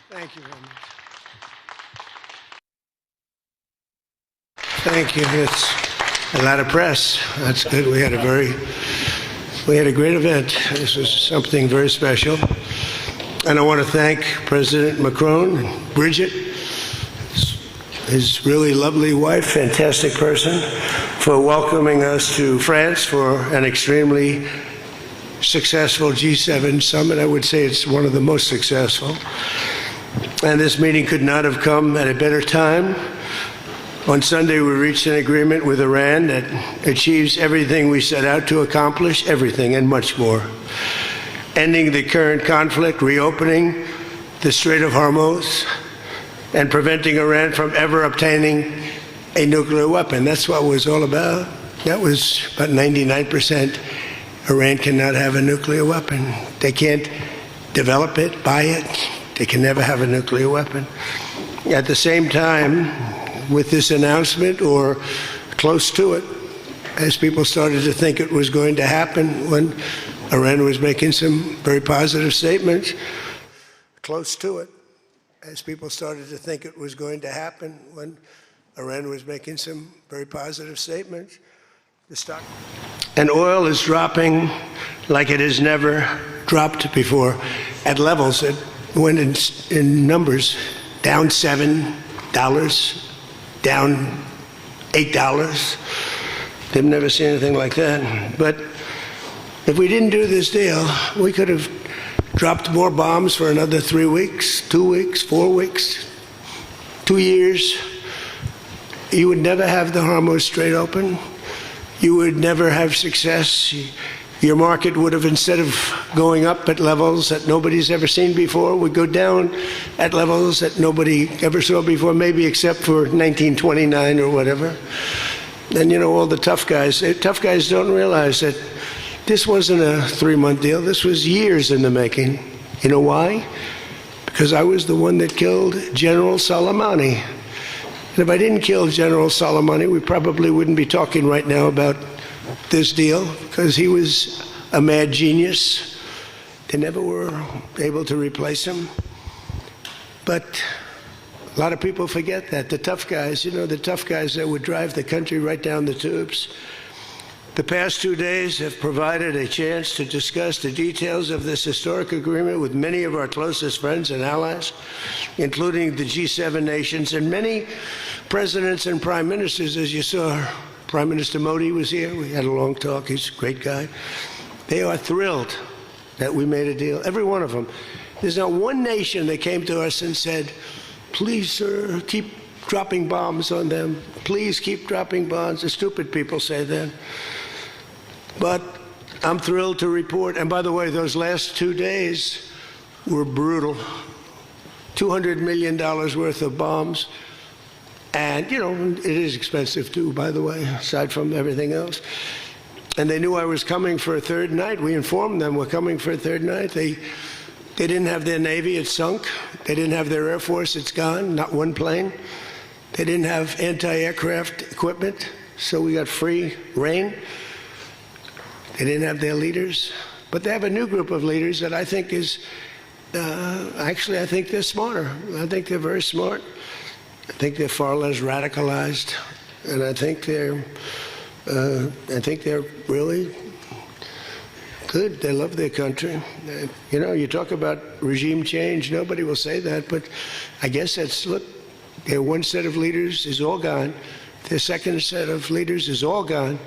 Thank you very much. Thank you. It's a lot of press. That's good. We had a great event. This was something very special. And I want to thank President Macron and Bridget, his really lovely wife, fantastic person, for welcoming us to France for an extremely successful G7 summit. I would say it's one of the most successful. And this meeting could not have come at a better time. On Sunday, we reached an agreement with Iran that achieves everything we set out to accomplish, everything and much more. Ending the current conflict, reopening the Strait of Hormuz, and preventing Iran from ever obtaining a nuclear weapon. That's what it was all about. That was about 99%. Iran cannot have a nuclear weapon. They can't develop it, buy it. They can never have a nuclear weapon. At the same time, with this announcement, or close to it, as people started to think it was going to happen when Iran was making some very positive statements, close to it, as people started to think it was going to happen when Iran was making some very positive statements, the stock and oil is dropping like it has never dropped before, at levels that went in numbers, down $7, down $8. They've never seen anything like that. But if we didn't do this deal, we could have dropped more bombs for another 3 weeks, 2 weeks, 4 weeks, 2 years. You would never have the Hormuz Strait open. You would never have success. Your market would have, instead of going up at levels that nobody's ever seen before, would go down at levels that nobody ever saw before, maybe except for 1929 or whatever. And you know, all the tough guys don't realize that this wasn't a 3-month deal. This was years in the making. You know why? Because I was the one that killed General Soleimani. And if I didn't kill General Soleimani, we probably wouldn't be talking right now about this deal, because he was a mad genius. They never were able to replace him. But a lot of people forget that. The tough guys, you know, the tough guys that would drive the country right down the tubes. The past 2 days have provided a chance to discuss the details of this historic agreement with many of our closest friends and allies, including the G7 nations and many presidents and prime ministers. As you saw, Prime Minister Modi was here. We had a long talk. He's a great guy. They are thrilled that we made a deal, every one of them. There's not one nation that came to us and said, please, sir, keep dropping bombs on them. Please keep dropping bombs. The stupid people say that. But I'm thrilled to report, and by the way, those last 2 days were brutal. $200 million worth of bombs. And, you know, it is expensive too, by the way, aside from everything else. And they knew I was coming for a third night. We informed them we're coming for a third night. They didn't have their Navy, it's sunk. They didn't have their Air Force, it's gone, not one plane. They didn't have anti-aircraft equipment, so we got free reign. They didn't have their leaders. But they have a new group of leaders that I think is, actually, I think they're smarter. I think they're very smart. I think they're far less radicalized, and I think they're really good. They love their country. You know, you talk about regime change. Nobody will say that, but I guess that's, look, their one set of leaders is all gone. Their second set of leaders is all gone.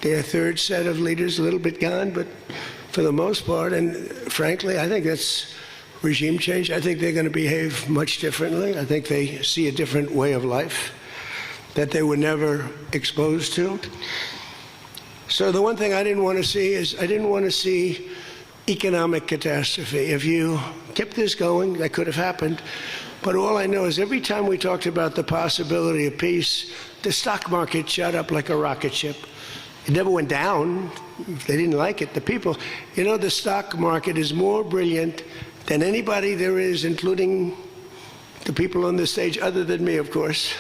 Their third set of leaders a little bit gone, but for the most part, and frankly, I think that's regime change. I think they're going to behave much differently. I think they see a different way of life that they were never exposed to. So the one thing I didn't want to see is I didn't want to see economic catastrophe. If you kept this going, that could have happened. But all I know is every time we talked about the possibility of peace, the stock market shot up like a rocket ship. It never went down. They didn't like it. The people, you know, the stock market is more brilliant than anybody there is, including the people on the stage, other than me, of course.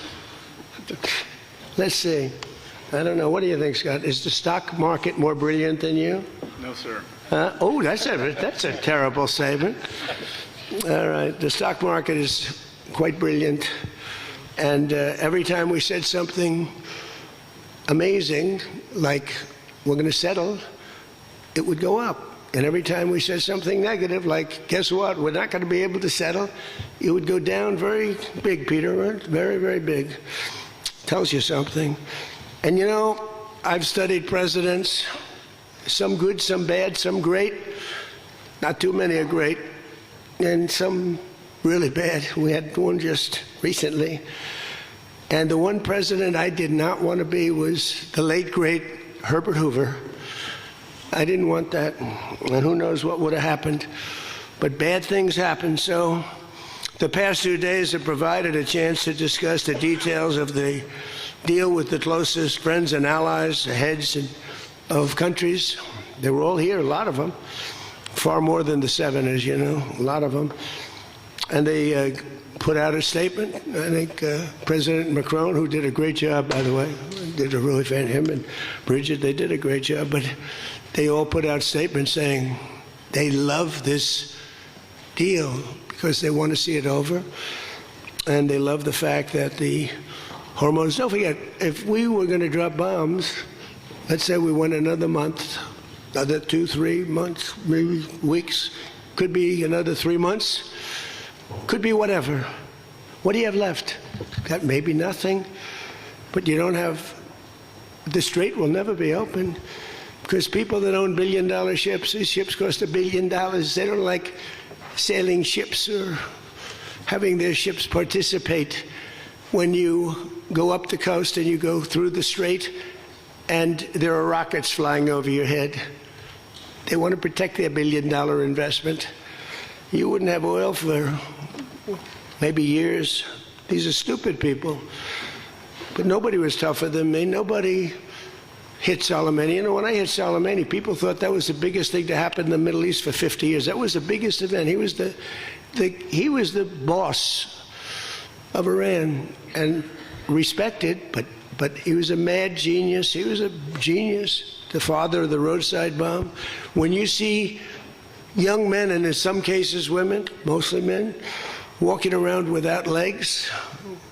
Let's see. I don't know. What do you think, Scott? Is the stock market more brilliant than you? No, sir. Oh, that's a terrible statement. All right. The stock market is quite brilliant. And every time we said something amazing, like we're going to settle, it would go up. And every time we said something negative, like, guess what, we're not going to be able to settle, it would go down very big, Peter, right? Very, very big. Tells you something. And you know, I've studied presidents, some good, some bad, some great. Not too many are great. And some really bad. We had one just recently. And the one president I did not want to be was the late, great Herbert Hoover. I didn't want that. And who knows what would have happened. But bad things happen. So the past 2 days have provided a chance to discuss the details of the deal with the closest friends and allies, the heads of countries. They were all here, a lot of them. Far more than the 7, as you know, a lot of them. And they put out a statement. I think President Macron, who did a great job, by the way, did a really fan, him and Bridget, they did a great job, but they all put out statements saying they love this deal because they want to see it over. And they love the fact that the hormones, don't forget, if we were going to drop bombs, let's say we went another month, another 2, 3 months, maybe weeks, could be another 3 months, could be whatever. What do you have left? Got maybe nothing, but you don't have, the strait will never be open because people that own billion-dollar ships, these ships cost $1 billion, they don't like sailing ships or having their ships participate when you go up the coast and you go through the strait and there are rockets flying over your head. They want to protect their $1 billion investment. You wouldn't have oil for maybe years. These are stupid people. But nobody was tougher than me. Nobody hit Soleimani. You know, when I hit Soleimani, people thought that was the biggest thing to happen in the Middle East for 50 years. That was the biggest event. He was the boss of Iran and respected, but he was a mad genius. He was a genius, the father of the roadside bomb. When you see young men, and in some cases women, mostly men, walking around without legs,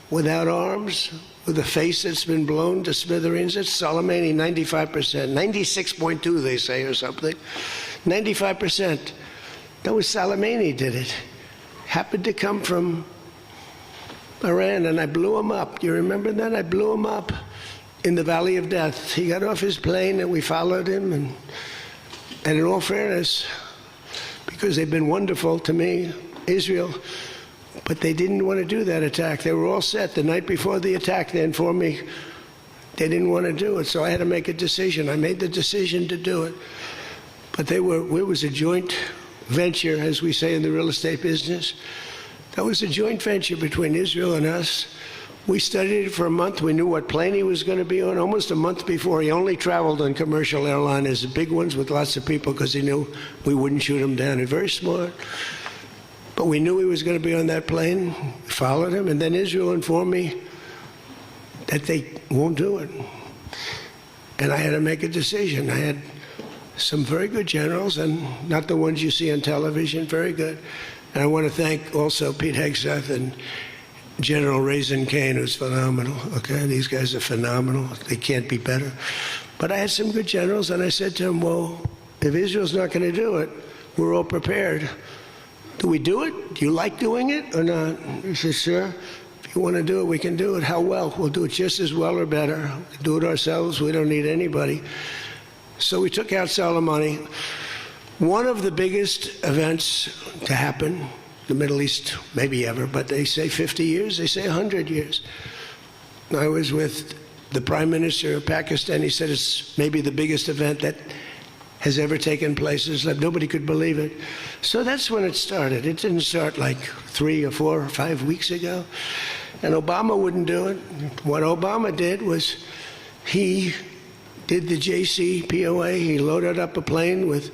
without arms, with a face that's been blown to smithereens, it's Soleimani, 95%, 96.2 they say or something, 95%. That was Soleimani did it. Happened to come from Iran, and I blew him up. Do you remember that? I blew him up in the Valley of Death. He got off his plane and we followed him, and in all fairness, because they've been wonderful to me, Israel, but they didn't want to do that attack. They were all set. The night before the attack, they informed me they didn't want to do it, so I had to make a decision. I made the decision to do it. But it was a joint venture, as we say in the real estate business. That was a joint venture between Israel and us. We studied it for a month. We knew what plane he was going to be on. Almost a month before, he only traveled on commercial airliners, the big ones with lots of people, because he knew we wouldn't shoot him down. He's very smart. But we knew he was going to be on that plane. We followed him, and then Israel informed me that they won't do it. And I had to make a decision. I had some very good generals, and not the ones you see on television, very good. And I want to thank also Pete Hegseth and General Raisin Kane, who's phenomenal. Okay, these guys are phenomenal. They can't be better. But I had some good generals, and I said to them, well, if Israel's not going to do it, we're all prepared. Do we do it? Do you like doing it or not? He said, sure. If you want to do it, we can do it. How well? We'll do it just as well or better. We'll do it ourselves. We don't need anybody. So we took out Soleimani. One of the biggest events to happen in the Middle East, maybe ever, but they say 50 years, they say 100 years. I was with the Prime Minister of Pakistan. He said it's maybe the biggest event that has ever taken place. It's like nobody could believe it. So that's when it started. It didn't start like 3 or 4 or 5 weeks ago. And Obama wouldn't do it. What Obama did was he did the JCPOA. He loaded up a plane with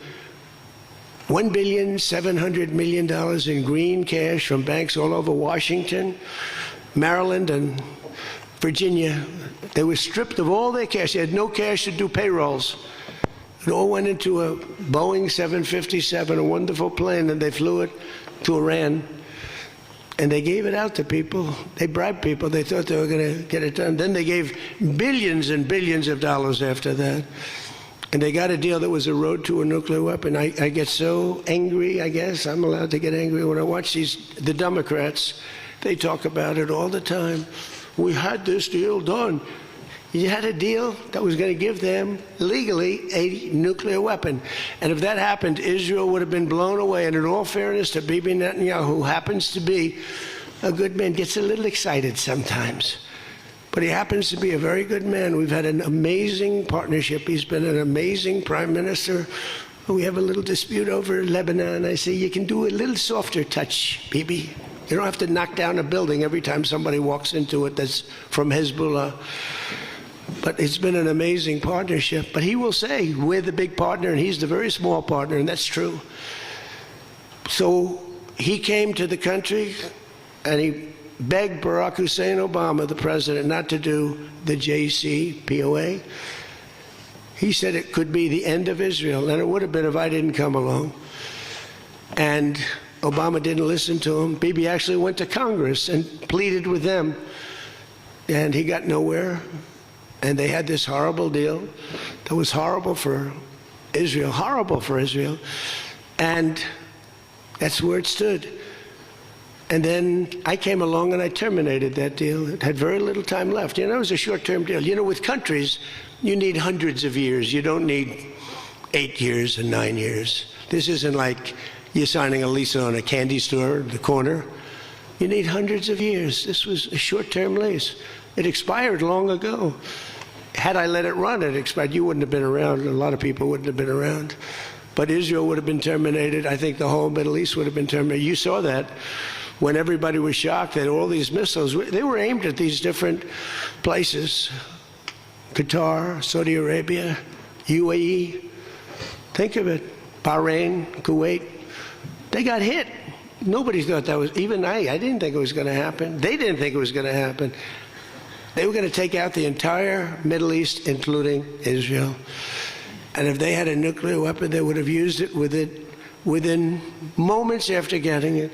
$1.7 billion in green cash from banks all over Washington, Maryland, and Virginia. They were stripped of all their cash. They had no cash to do payrolls. It all went into a Boeing 757, a wonderful plane, and they flew it to Iran. And they gave it out to people. They bribed people. They thought they were going to get it done. Then they gave billions and billions of dollars after that. And they got a deal that was a road to a nuclear weapon. I get so angry, I guess. I'm allowed to get angry when I watch the Democrats. They talk about it all the time. We had this deal done. You had a deal that was going to give them legally a nuclear weapon. And if that happened, Israel would have been blown away. And in all fairness to Bibi Netanyahu, who happens to be a good man, gets a little excited sometimes. But he happens to be a very good man. We've had an amazing partnership. He's been an amazing prime minister. We have a little dispute over Lebanon. I say, you can do a little softer touch, Bibi. You don't have to knock down a building every time somebody walks into it that's from Hezbollah. But it's been an amazing partnership. But he will say, we're the big partner, and he's the very small partner, and that's true. So he came to the country, and he begged Barack Hussein Obama, the president, not to do the JCPOA. He said it could be the end of Israel, and it would have been if I didn't come along. And Obama didn't listen to him. Bibi actually went to Congress and pleaded with them, and he got nowhere. And they had this horrible deal that was horrible for Israel, and that's where it stood. And then I came along and I terminated that deal. It had very little time left. You know, it was a short-term deal. You know, with countries, you need hundreds of years. You don't need 8 years and 9 years. This isn't like you're signing a lease on a candy store at the corner. You need hundreds of years. This was a short-term lease. It expired long ago. Had I let it run, it expired. You wouldn't have been around. A lot of people wouldn't have been around. But Israel would have been terminated. I think the whole Middle East would have been terminated. You saw that when everybody was shocked that all these missiles, they were aimed at these different places. Qatar, Saudi Arabia, UAE. Think of it. Bahrain, Kuwait. They got hit. Nobody thought that was, even I didn't think it was going to happen. They didn't think it was going to happen. They were going to take out the entire Middle East, including Israel. And if they had a nuclear weapon, they would have used it within moments after getting it.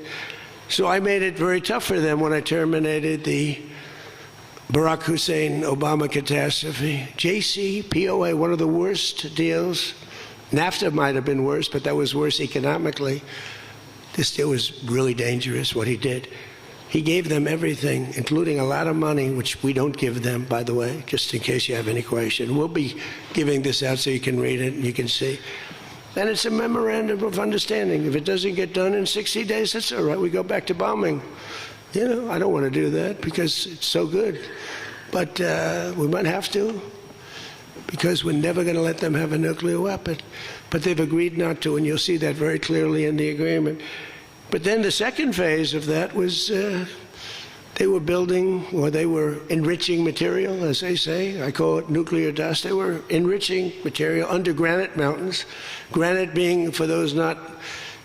So I made it very tough for them when I terminated the Barack Hussein Obama catastrophe. JCPOA, one of the worst deals. NAFTA might have been worse, but that was worse economically. This deal was really dangerous, what he did. He gave them everything, including a lot of money, which we don't give them, by the way, just in case you have any question. We'll be giving this out so you can read it and you can see. And it's a memorandum of understanding. If it doesn't get done in 60 days, that's all right. We go back to bombing. You know, I don't want to do that because it's so good. But we might have to, because we're never going to let them have a nuclear weapon. But they've agreed not to, and you'll see that very clearly in the agreement. But then the second phase of that was they were building, or they were enriching material, as they say. I call it nuclear dust. They were enriching material under granite mountains. Granite being, for those not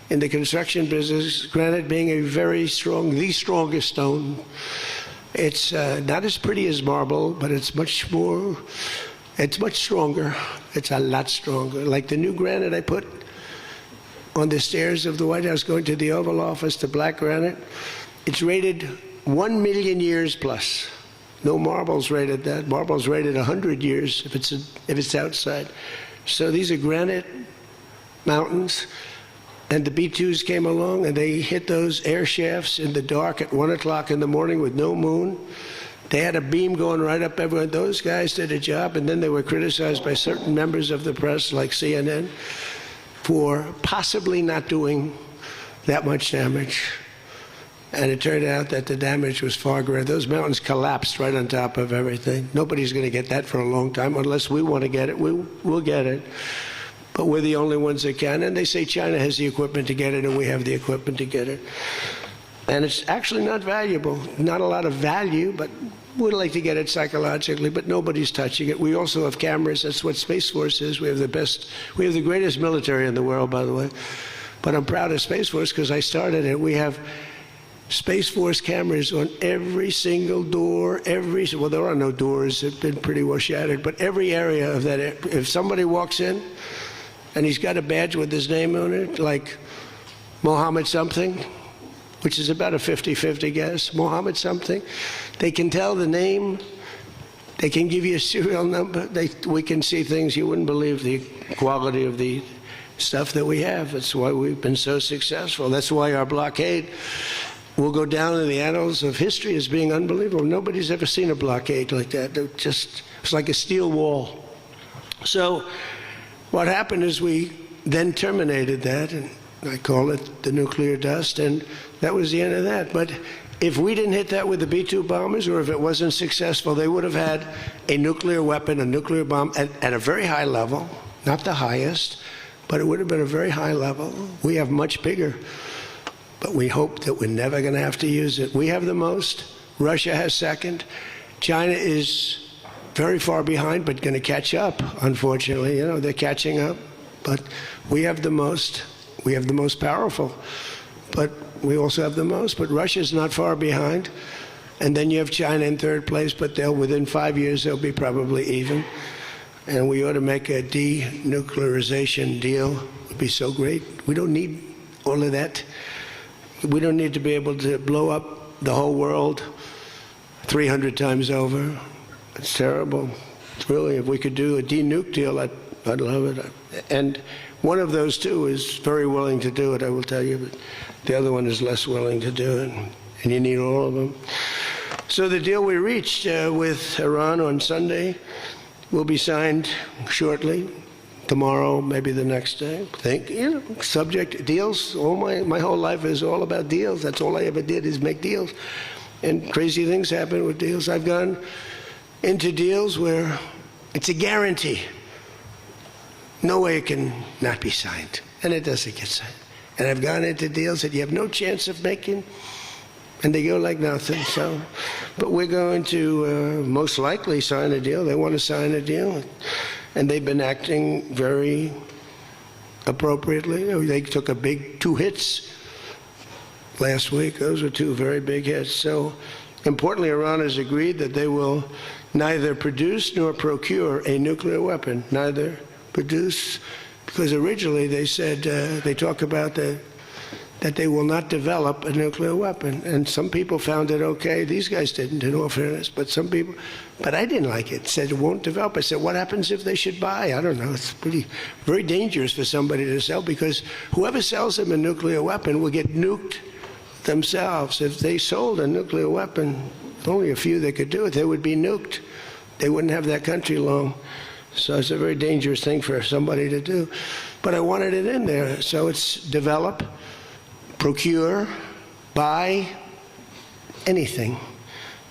in the construction business, granite being a very strong, the strongest stone. It's not as pretty as marble, but it's much stronger. It's a lot stronger. Like the new granite I put on the stairs of the White House going to the Oval Office, the black granite, it's rated 1 million years plus. No marble's rated that. Marble's rated 100 years if it's outside. So these are granite mountains. And the B-2s came along and they hit those air shafts in the dark at 1 o'clock in the morning with no moon. They had a beam going right up everywhere. Those guys did a job, and then they were criticized by certain members of the press, like CNN, for possibly not doing that much damage. And it turned out that the damage was far greater. Those mountains collapsed right on top of everything. Nobody's going to get that for a long time. Unless we want to get it, we'll get it. But we're the only ones that can. And they say China has the equipment to get it, and we have the equipment to get it. And it's actually not valuable. Not a lot of value, but we'd like to get it psychologically, but nobody's touching it. We also have cameras. That's what Space Force is. We have the greatest military in the world, by the way. But I'm proud of Space Force because I started it. We have Space Force cameras on every single door, well, there are no doors. They've been pretty well shattered, but every area of that. If somebody walks in and he's got a badge with his name on it, like Mohammed something, which is about a 50-50 guess, Mohammed something. They can tell the name. They can give you a serial number. We can see things you wouldn't believe, the quality of the stuff that we have. That's why we've been so successful. That's why our blockade will go down in the annals of history as being unbelievable. Nobody's ever seen a blockade like that. It's like a steel wall. So what happened is we then terminated that, and I call it the nuclear dust, and that was the end of that. But if we didn't hit that with the B-2 bombers, or if it wasn't successful, they would have had a nuclear weapon, a nuclear bomb at a very high level, not the highest, but it would have been a very high level. We have much bigger, but we hope that we're never going to have to use it. We have the most. Russia has second. China is very far behind, but going to catch up, unfortunately. You know, they're catching up. But we have the most. We have the most powerful. But we also have the most. But Russia's not far behind. And then you have China in third place, but within 5 years, they'll be probably even. And we ought to make a denuclearization deal. It would be so great. We don't need all of that. We don't need to be able to blow up the whole world 300 times over. It's terrible. It's really, if we could do a denuke deal, I'd love it. And one of those two is very willing to do it, I will tell you, but the other one is less willing to do it, and you need all of them. So the deal we reached with Iran on Sunday will be signed shortly, tomorrow, maybe the next day. Subject deals. My whole life is all about deals. That's all I ever did is make deals. And crazy things happen with deals. I've gone into deals where it's a guarantee. No way it can not be signed. And it doesn't get signed. And I've gone into deals that you have no chance of making, and they go like nothing. So, but we're going to most likely sign a deal. They want to sign a deal. And they've been acting very appropriately. They took a big 2 hits last week. Those were 2 very big hits. So importantly, Iran has agreed that they will neither produce nor procure a nuclear weapon. Neither produce, because originally they said, they talk about that they will not develop a nuclear weapon. And some people found it okay. These guys didn't, in all fairness, but some people, but I didn't like it. Said it won't develop. I said, what happens if they should buy? I don't know. It's very dangerous for somebody to sell, because whoever sells them a nuclear weapon will get nuked themselves. If they sold a nuclear weapon, only a few that could do it, they would be nuked. They wouldn't have that country long. So it's a very dangerous thing for somebody to do. But I wanted it in there. So it's develop, procure, buy, anything.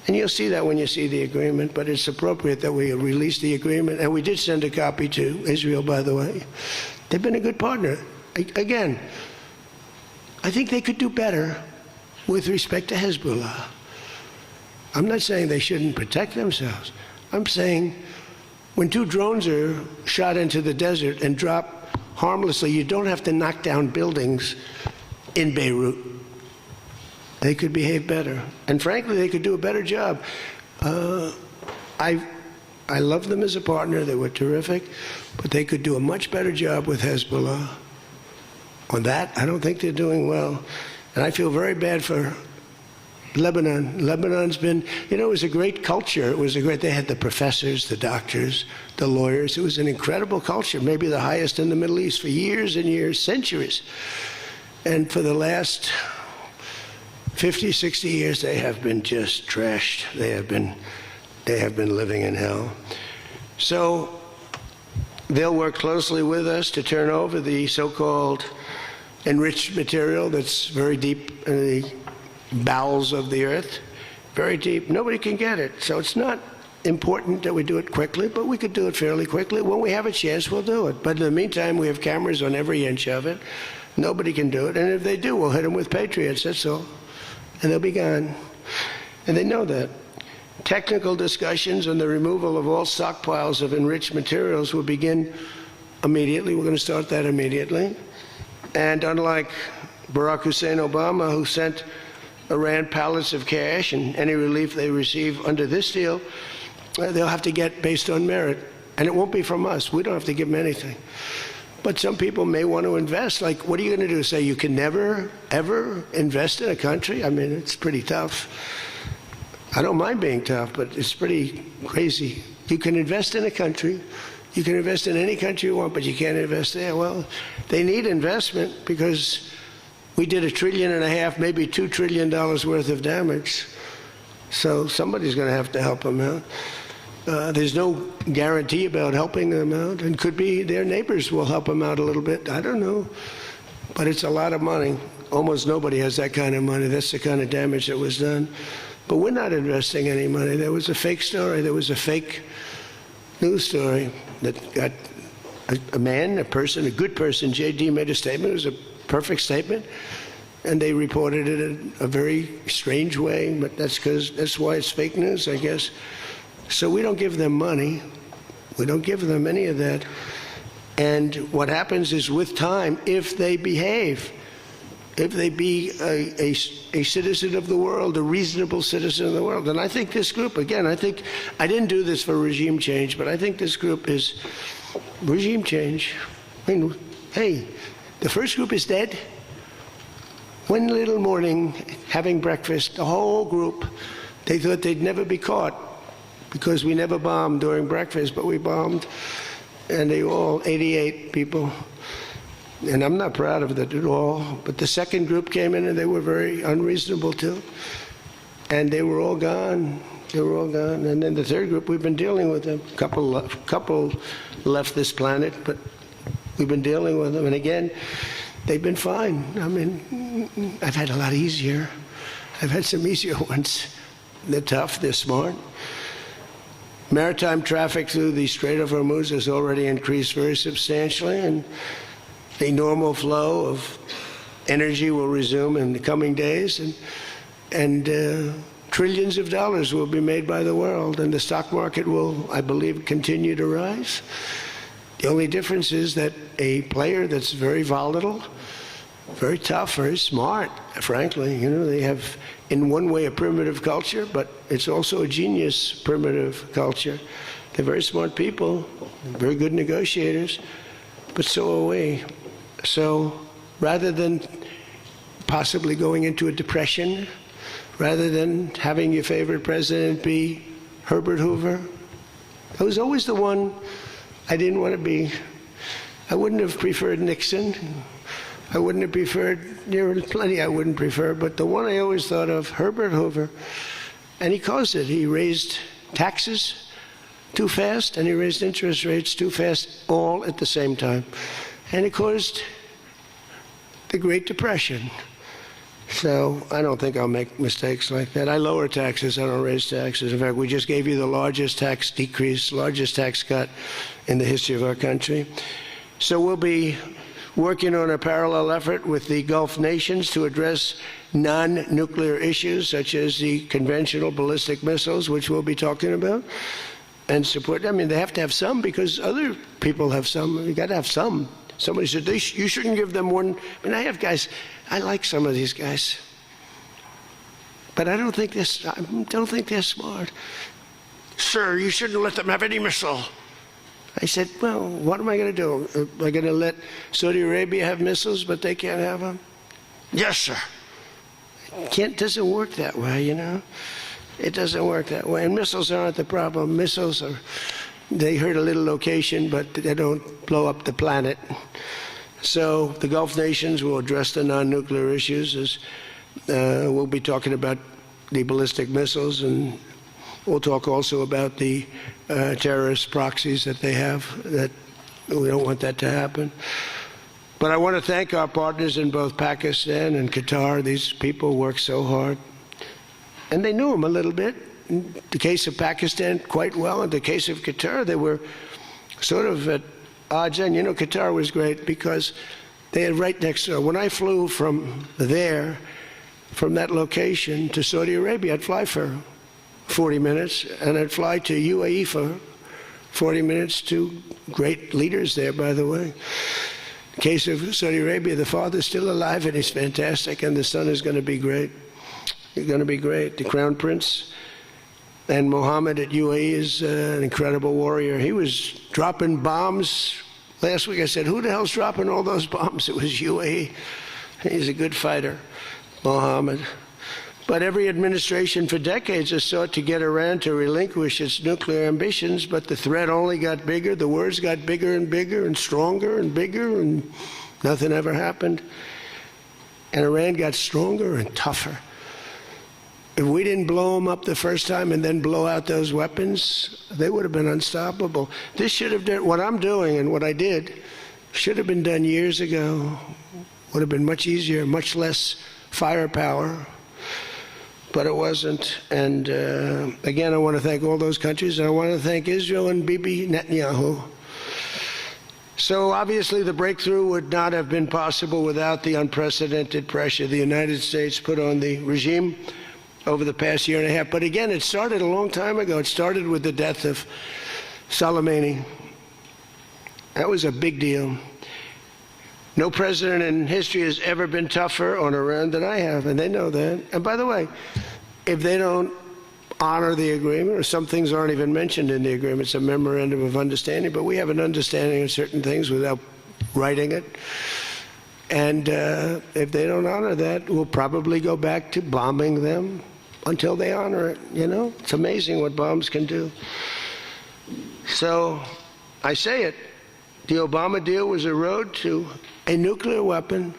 And you'll see that when you see the agreement, but it's appropriate that we release the agreement. And we did send a copy to Israel, by the way. They've been a good partner. Again, I think they could do better with respect to Hezbollah. I'm not saying they shouldn't protect themselves. I'm saying when 2 drones are shot into the desert and drop harmlessly, you don't have to knock down buildings in Beirut. They could behave better. And frankly, they could do a better job. I love them as a partner. They were terrific. But they could do a much better job with Hezbollah. On that, I don't think they're doing well. And I feel very bad for Lebanon. Lebanon's been, it was a great culture. They had the professors, the doctors, the lawyers. It was an incredible culture, maybe the highest in the Middle East for years and years, centuries. And for the last 50, 60 years, they have been just trashed. They have been living in hell. So they'll work closely with us to turn over the so-called enriched material that's very deep in the bowels of the earth, very deep. Nobody can get it. So it's not important that we do it quickly, but we could do it fairly quickly. When we have a chance, we'll do it. But in the meantime, we have cameras on every inch of it. Nobody can do it. And if they do, we'll hit them with Patriots, that's all. And they'll be gone. And they know that. Technical discussions on the removal of all stockpiles of enriched materials will begin immediately. We're going to start that immediately. And unlike Barack Hussein Obama, who sent Iran pallets of cash, and any relief they receive under this deal, they'll have to get based on merit. And it won't be from us. We don't have to give them anything. But some people may want to invest. Like, what are you going to do? Say you can never, ever invest in a country? I mean, it's pretty tough. I don't mind being tough, but it's pretty crazy. You can invest in a country. You can invest in any country you want, but you can't invest there. Well, they need investment because we did $1.5 trillion, maybe $2 trillion worth of damage. So somebody's going to have to help them out. There's no guarantee about helping them out, and could be their neighbors will help them out a little bit. I don't know, but it's a lot of money. Almost nobody has that kind of money. That's the kind of damage that was done. But we're not investing any money. There was a fake story. There was a fake news story that got a man, a person, a good person. JD made a statement. It was a perfect statement. And they reported it in a very strange way, but that's why it's fake news, I guess. So we don't give them money. We don't give them any of that. And what happens is with time, if they behave, if they be a citizen of the world, a reasonable citizen of the world. And I think this group, again, I didn't do this for regime change, but I think this group is regime change. I mean, hey, the first group is dead. One little morning, having breakfast, the whole group, they thought they'd never be caught because we never bombed during breakfast, but we bombed, and they all, 88 people. And I'm not proud of that at all, but the second group came in and they were very unreasonable too. And they were all gone. They were all gone. And then the third group, we've been dealing with them. A couple left this planet, but we've been dealing with them. And again, they've been fine. I mean, I've had a lot easier. I've had some easier ones. They're tough, they're smart. Maritime traffic through the Strait of Hormuz has already increased very substantially, and the normal flow of energy will resume in the coming days, and trillions of dollars will be made by the world, and the stock market will, I believe, continue to rise. The only difference is that a player that's very volatile, very tough, very smart, frankly, they have, in one way, a primitive culture, but it's also a genius primitive culture. They're very smart people, very good negotiators, but so are we. So rather than possibly going into a depression, rather than having your favorite president be Herbert Hoover, I was always the one I didn't want to be. I wouldn't have preferred Nixon. I wouldn't have preferred, there were plenty I wouldn't prefer, but the one I always thought of, Herbert Hoover, and he caused it. He raised taxes too fast, and he raised interest rates too fast, all at the same time. And it caused the Great Depression. So I don't think I'll make mistakes like that. I lower taxes, I don't raise taxes. In fact, we just gave you the largest tax decrease, largest tax cut in the history of our country. So we'll be working on a parallel effort with the Gulf nations to address non-nuclear issues such as the conventional ballistic missiles, which we'll be talking about, and support. I mean, they have to have some because other people have some. You got to have some. Somebody said, you shouldn't give them one. I mean, I have guys, I like some of these guys, but I don't think they're smart. Sir, you shouldn't let them have any missile. I said, well, what am I going to do? Am I going to let Saudi Arabia have missiles, but they can't have them? Yes, sir. It doesn't work that way, It doesn't work that way. And missiles aren't the problem. Missiles they hurt a little location, but they don't blow up the planet. So the Gulf nations will address the non-nuclear issues. We'll be talking about the ballistic missiles, and we'll talk also about the terrorist proxies that they have, that we don't want that to happen. But I want to thank our partners in both Pakistan and Qatar. These people work so hard. And they knew them a little bit. In the case of Pakistan, quite well. In the case of Qatar, they were sort of at odds. And, Qatar was great because they had right next door. When I flew from there, from that location to Saudi Arabia, I'd fly for 40 minutes, and I'd fly to UAE for 40 minutes, to great leaders there, by the way. In the case of Saudi Arabia, the father's still alive, and he's fantastic, and the son is going to be great. He's going to be great. The Crown Prince and Mohammed at UAE is an incredible warrior. He was dropping bombs Last week I said, who the hell's dropping all those bombs? It was UAE. He's a good fighter, Mohammed. But every administration for decades has sought to get Iran to relinquish its nuclear ambitions, but the threat only got bigger. The words got bigger and bigger and stronger and bigger, and nothing ever happened. And Iran got stronger and tougher. If we didn't blow them up the first time and then blow out those weapons, they would have been unstoppable. This should have done, what I'm doing and what I did should have been done years ago. Would have been much easier, much less firepower, but it wasn't. And again, I want to thank all those countries, and I want to thank Israel and Bibi Netanyahu. So obviously the breakthrough would not have been possible without the unprecedented pressure the United States put on the regime over the past year and a half. But again, it started a long time ago. It started with the death of Soleimani. That was a big deal. No president in history has ever been tougher on Iran than I have, and they know that. And by the way, if they don't honor the agreement, or some things aren't even mentioned in the agreement, it's a memorandum of understanding, but we have an understanding of certain things without writing it. And if they don't honor that, we'll probably go back to bombing them until they honor it, you know? It's amazing what bombs can do. So I say it, the Obama deal was a road to a nuclear weapon,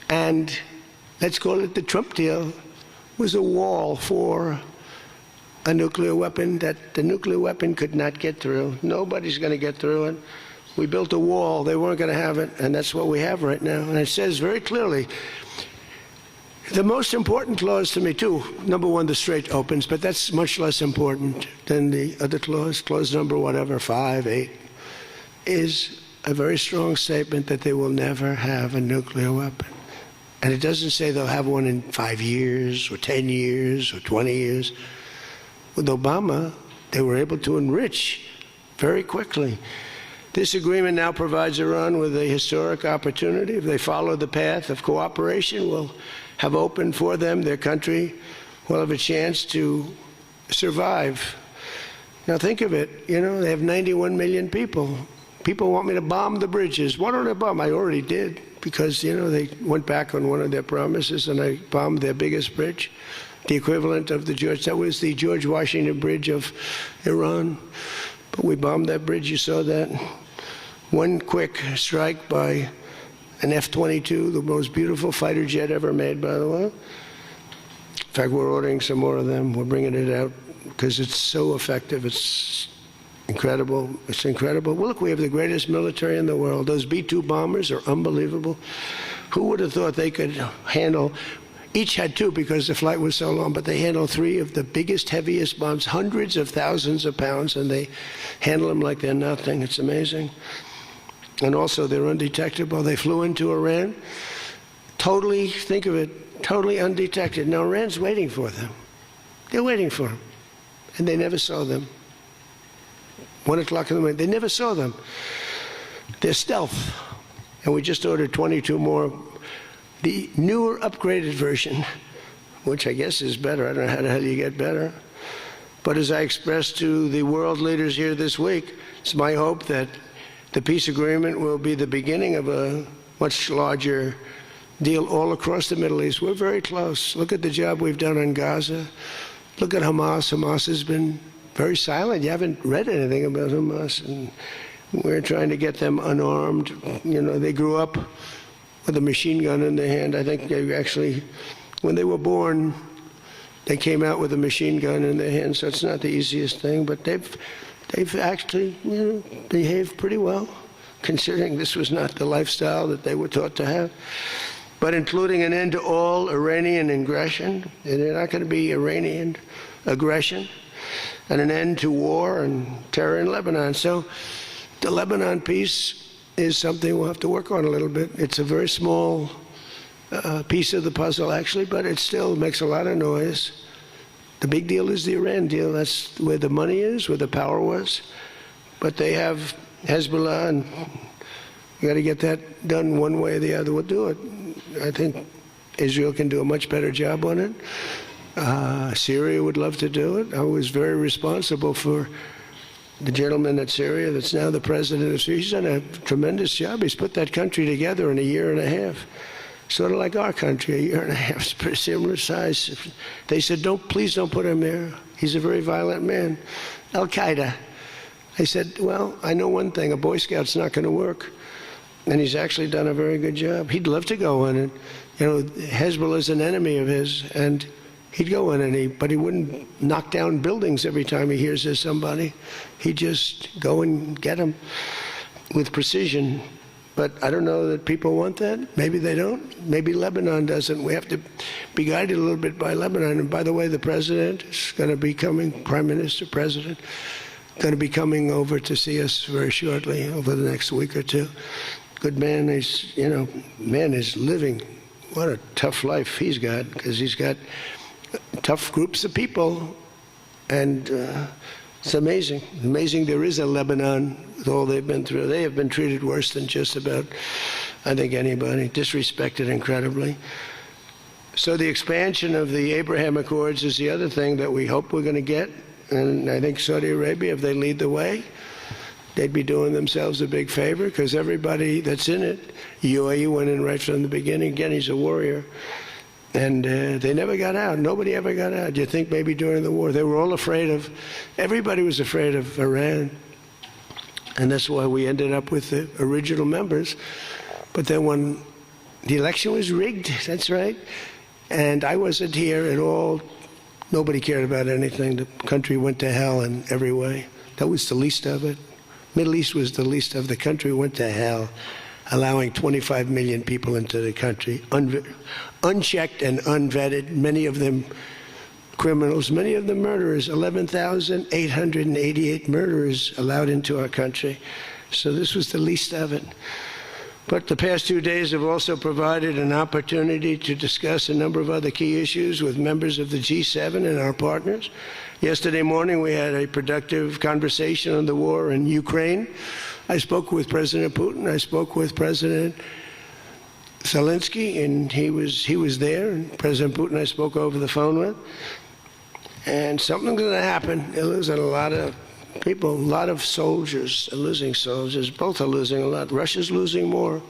and let's call it the Trump deal, was a wall for a nuclear weapon that the nuclear weapon could not get through. Nobody's going to get through it. We built a wall. They weren't going to have it, and that's what we have right now. And it says very clearly, the most important clause to me, too, number one, the Strait opens, but that's much less important than the other clause, clause number whatever, 5, 8, is a very strong statement that they will never have a nuclear weapon. And it doesn't say they'll have one in 5 years or 10 years or 20 years. With Obama, they were able to enrich very quickly. This agreement now provides Iran with a historic opportunity. If they follow the path of cooperation, will have opened for them, their country will have a chance to survive. Now think of it, you know, they have 91 million people. People want me to bomb the bridges. Why don't I bomb? I already did, because, you know, they went back on one of their promises, and I bombed their biggest bridge, the equivalent of that was the George Washington Bridge of Iran. But we bombed that bridge, you saw that. One quick strike by an F-22, the most beautiful fighter jet ever made, by the way. In fact, we're ordering some more of them. We're bringing it out because it's so effective. It's incredible. It's incredible. Well, look, we have the greatest military in the world. Those B-2 bombers are unbelievable. Who would have thought they could handle, each had 2 because the flight was so long, but they handled 3 of the biggest, heaviest bombs, hundreds of thousands of pounds, and they handle them like they're nothing. It's amazing. And also, they're undetectable. They flew into Iran, totally, think of it, totally undetected. Now, Iran's waiting for them. They're waiting for them. And they never saw them. 1 o'clock in the morning, they never saw them. They're stealth. And we just ordered 22 more. The newer, upgraded version, which I guess is better. I don't know how the hell you get better. But as I expressed to the world leaders here this week, it's my hope that the peace agreement will be the beginning of a much larger deal all across the Middle East. We're very close. Look at the job we've done on Gaza. Look at Hamas. Hamas has been very silent. You haven't read anything about Hamas. And we're trying to get them unarmed. You know, they grew up with a machine gun in their hand. I think they actually, when they were born, they came out with a machine gun in their hand, so it's not the easiest thing, but they've actually, you know, behaved pretty well, considering this was not the lifestyle that they were taught to have. But including an end to all Iranian aggression, they're not going to be Iranian aggression, and an end to war and terror in Lebanon. So the Lebanon peace is something we'll have to work on a little bit. It's a very small piece of the puzzle, actually, but it still makes a lot of noise. The big deal is the Iran deal. That's where the money is, where the power was. But they have Hezbollah, and you got to get that done one way or the other. We'll do it. I think Israel can do a much better job on it. Syria would love to do it. I was very responsible for the gentleman at Syria that's now the president of Syria, he's done a tremendous job. He's put that country together in a year and a half. Sort of like our country, a year and a half. It's pretty similar size. They said, please don't put him there. He's a very violent man. Al-Qaeda. I said, well, I know one thing, a Boy Scout's not going to work. And he's actually done a very good job. He'd love to go in and, Hezbollah's an enemy of his, and he'd go in but he wouldn't knock down buildings every time he hears there's somebody. He'd just go and get them with precision. But I don't know that people want that. Maybe they don't. Maybe Lebanon doesn't. We have to be guided a little bit by Lebanon. And by the way, the president is going to be coming, Prime Minister, President, going to be coming over to see us very shortly, over the next week or two. Good man. He's, man is living. What a tough life he's got, because he's got tough groups of people. And it's amazing. Amazing there is a Lebanon with all they've been through. They have been treated worse than just about, I think, anybody. Disrespected incredibly. So the expansion of the Abraham Accords is the other thing that we hope we're going to get. And I think Saudi Arabia, if they lead the way, they'd be doing themselves a big favor, because everybody that's in it, UAE went in right from the beginning. Again, he's a warrior. And they never got out. Nobody ever got out. You think maybe during the war, they were all everybody was afraid of Iran. And that's why we ended up with the original members. But then when the election was rigged, that's right, and I wasn't here at all, nobody cared about anything. The country went to hell in every way. That was the least of it. Middle East was the least of the country went to hell, allowing 25 million people into the country, unchecked and unvetted, many of them criminals, many of them murderers, 11,888 murderers allowed into our country. So this was the least of it. But the past 2 days have also provided an opportunity to discuss a number of other key issues with members of the G7 and our partners. Yesterday morning, we had a productive conversation on the war in Ukraine. I spoke with President Putin. I spoke with President Zelensky, and he was there. And President Putin I spoke over the phone with. And something's going to happen. They're losing a lot of people, a lot of soldiers are losing soldiers. Both are losing a lot. Russia's losing more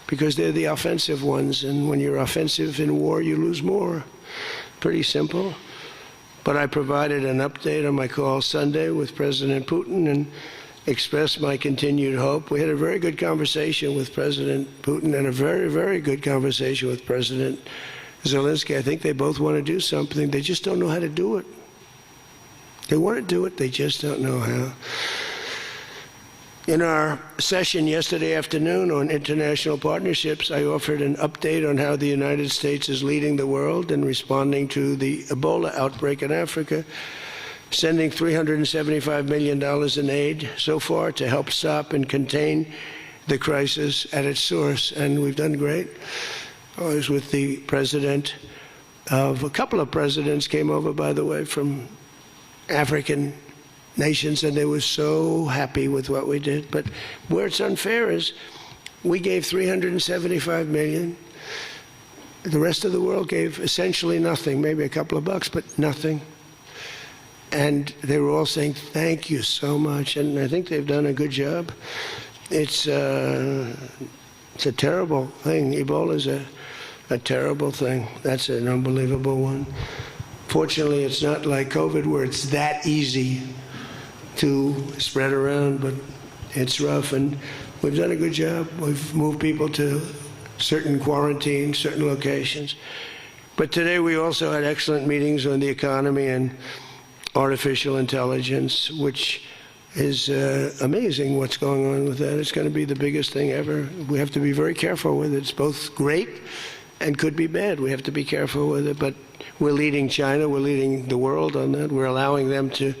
because they're the offensive ones. And when you're offensive in war, you lose more. Pretty simple. But I provided an update on my call Sunday with President Putin and expressed my continued hope. We had a very good conversation with President Putin and a very, very good conversation with President Zelensky. I think they both want to do something. They just don't know how to do it. They want to do it, they just don't know how. In our session yesterday afternoon on international partnerships, I offered an update on how the United States is leading the world in responding to the Ebola outbreak in Africa, sending $375 million in aid so far to help stop and contain the crisis at its source, and we've done great. I was with the president of a couple of presidents came over, by the way, from African nations, and they were so happy with what we did. But where it's unfair is we gave $375 million. The rest of the world gave essentially nothing, maybe a couple of bucks, but nothing. And they were all saying, thank you so much. And I think they've done a good job. It's a terrible thing. Ebola is a terrible thing. That's an unbelievable one. Fortunately, it's not like COVID where it's that easy to spread around, but it's rough, and we've done a good job. We've moved people to certain quarantines, certain locations. But today we also had excellent meetings on the economy and artificial intelligence, which is amazing what's going on with that. It's going to be the biggest thing ever. We have to be very careful with it. It's both great and could be bad. We have to be careful with it, but we're leading China, we're leading the world on that. We're allowing them to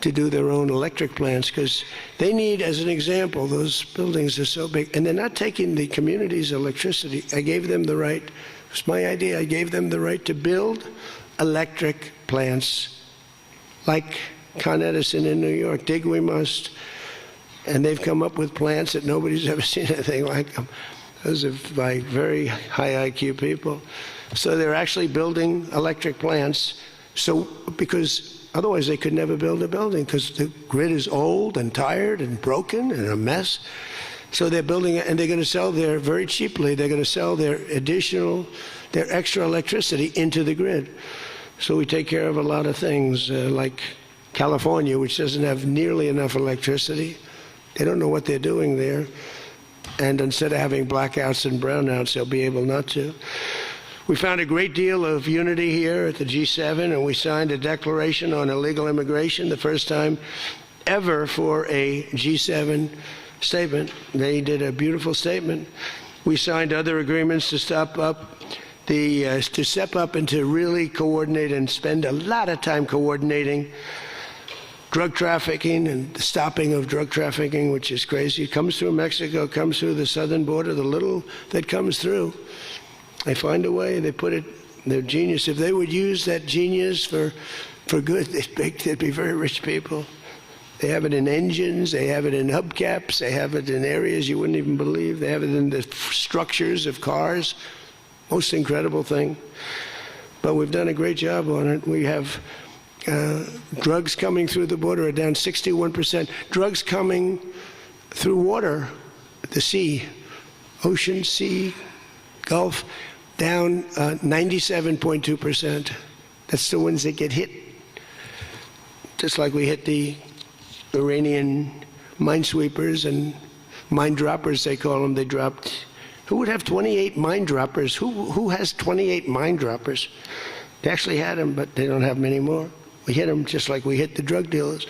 do their own electric plants because they need, as an example, those buildings are so big, and they're not taking the community's electricity. I gave them the right, it was my idea, I gave them the right to build electric plants like Con Edison in New York. Dig we must. And they've come up with plants that nobody's ever seen anything like them. Those are by very high IQ people. So they're actually building electric plants So, because otherwise they could never build a building, because the grid is old and tired and broken and a mess. So they're building it, and they're going to sell very cheaply, they're going to sell their extra electricity into the grid. So we take care of a lot of things, like California, which doesn't have nearly enough electricity. They don't know what they're doing there. And instead of having blackouts and brownouts, they'll be able not to. We found a great deal of unity here at the G7, and we signed a declaration on illegal immigration, the first time ever for a G7 statement. They did a beautiful statement. We signed other agreements to step up and to really coordinate and spend a lot of time coordinating drug trafficking and the stopping of drug trafficking, which is crazy. It comes through Mexico, comes through the southern border, the little that comes through. They find a way, they put it, they're genius. If they would use that genius for good, they'd be very rich people. They have it in engines, they have it in hubcaps, they have it in areas you wouldn't even believe. They have it in the structures of cars. Most incredible thing. But we've done a great job on it. We have drugs coming through the border are down 61%. Drugs coming through water, the sea, ocean, sea, Gulf, down 97.2%. That's the ones that get hit. Just like we hit the Iranian minesweepers and mine droppers, they call them. They dropped. Who would have 28 mine droppers? Who has 28 mine droppers? They actually had them, but they don't have them anymore. We hit them just like we hit the drug dealers.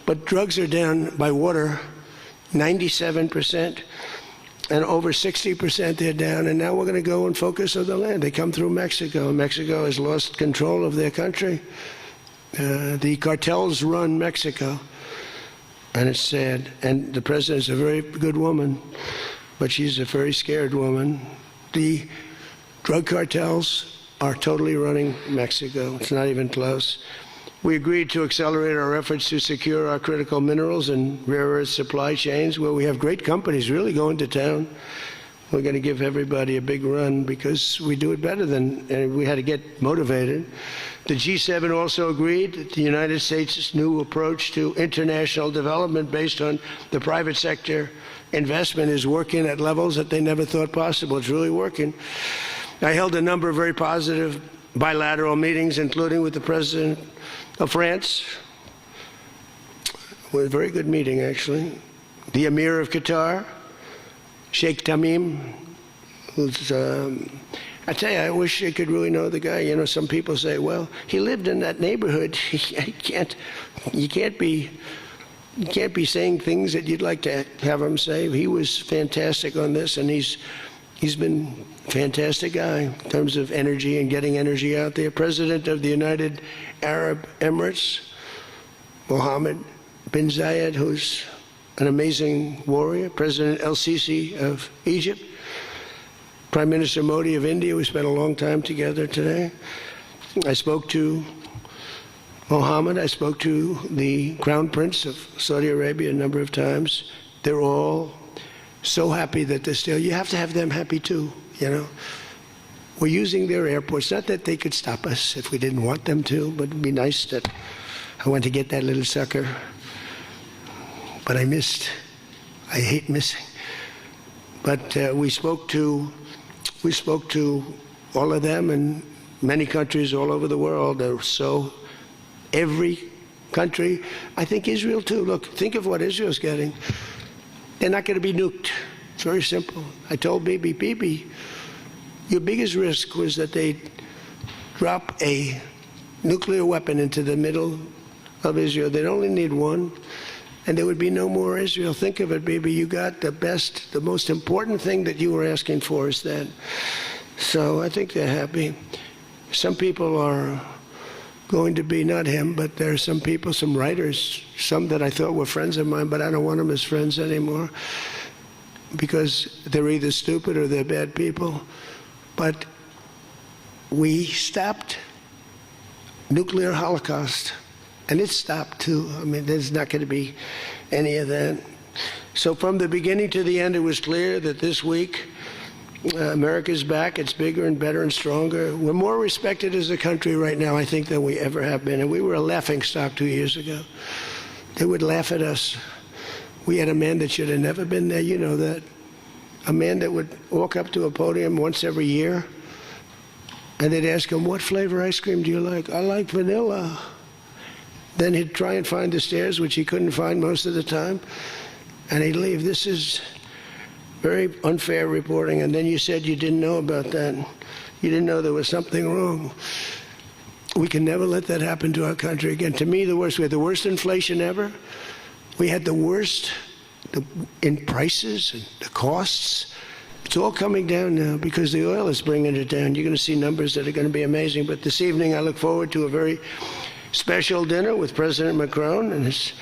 But drugs are down by water 97%, and over 60% they're down. And now we're going to go and focus on the land. They come through Mexico. Mexico has lost control of their country. The cartels run Mexico, and it's sad. And the president's a very good woman, but she's a very scared woman. The drug cartels are totally running Mexico. It's not even close. We agreed to accelerate our efforts to secure our critical minerals and rare earth supply chains, where we have great companies really going to town. We're going to give everybody a big run because we do it better than, and we had to get motivated. The G7 also agreed that the United States' new approach to international development based on the private sector investment is working at levels that they never thought possible. It's really working. I held a number of very positive bilateral meetings, including with the President of France. It was a very good meeting, actually. The Emir of Qatar, Sheikh Tamim, who's, I tell you, I wish I could really know the guy. You know, some people say, well, he lived in that neighborhood. You can't be saying things that you'd like to have him say. He was fantastic on this, and he's been a fantastic guy in terms of energy and getting energy out there. President of the United Arab Emirates, Mohammed bin Zayed, who's an amazing warrior. President El-Sisi of Egypt. Prime Minister Modi of India. We spent a long time together today. I spoke to Mohammed. I spoke to the Crown Prince of Saudi Arabia a number of times. They're all so happy that they're still, you have to have them happy too, you know. We're using their airports, not that they could stop us if we didn't want them to, but it'd be nice that I went to get that little sucker, but I missed. I hate missing. But we spoke to all of them and many countries all over the world. So every country, I think Israel too. Look, think of what Israel's getting. They're not going to be nuked. It's very simple. I told Bibi, your biggest risk was that they'd drop a nuclear weapon into the middle of Israel. They'd only need one, and there would be no more Israel. Think of it, Bibi. You got the best, the most important thing that you were asking for is that. So I think they're happy. Some people are going to be, not him, but there are some people, some writers, some that I thought were friends of mine, but I don't want them as friends anymore because they're either stupid or they're bad people. But we stopped nuclear holocaust, and it stopped too. I mean, there's not going to be any of that. So from the beginning to the end, it was clear that this week America's back. It's bigger and better and stronger. We're more respected as a country right now, I think, than we ever have been. And we were a laughingstock 2 years ago. They would laugh at us. We had a man that should have never been there. You know that. A man that would walk up to a podium once every year, and they'd ask him, what flavor ice cream do you like? I like vanilla. Then he'd try and find the stairs, which he couldn't find most of the time, and he'd leave. This is very unfair reporting. And then you said you didn't know about that. You didn't know there was something wrong. We can never let that happen to our country again. To me, the worst. We had the worst inflation ever. We had the worst in prices and the costs. It's all coming down now because the oil is bringing it down. You're going to see numbers that are going to be amazing. But this evening, I look forward to a very special dinner with President Macron and his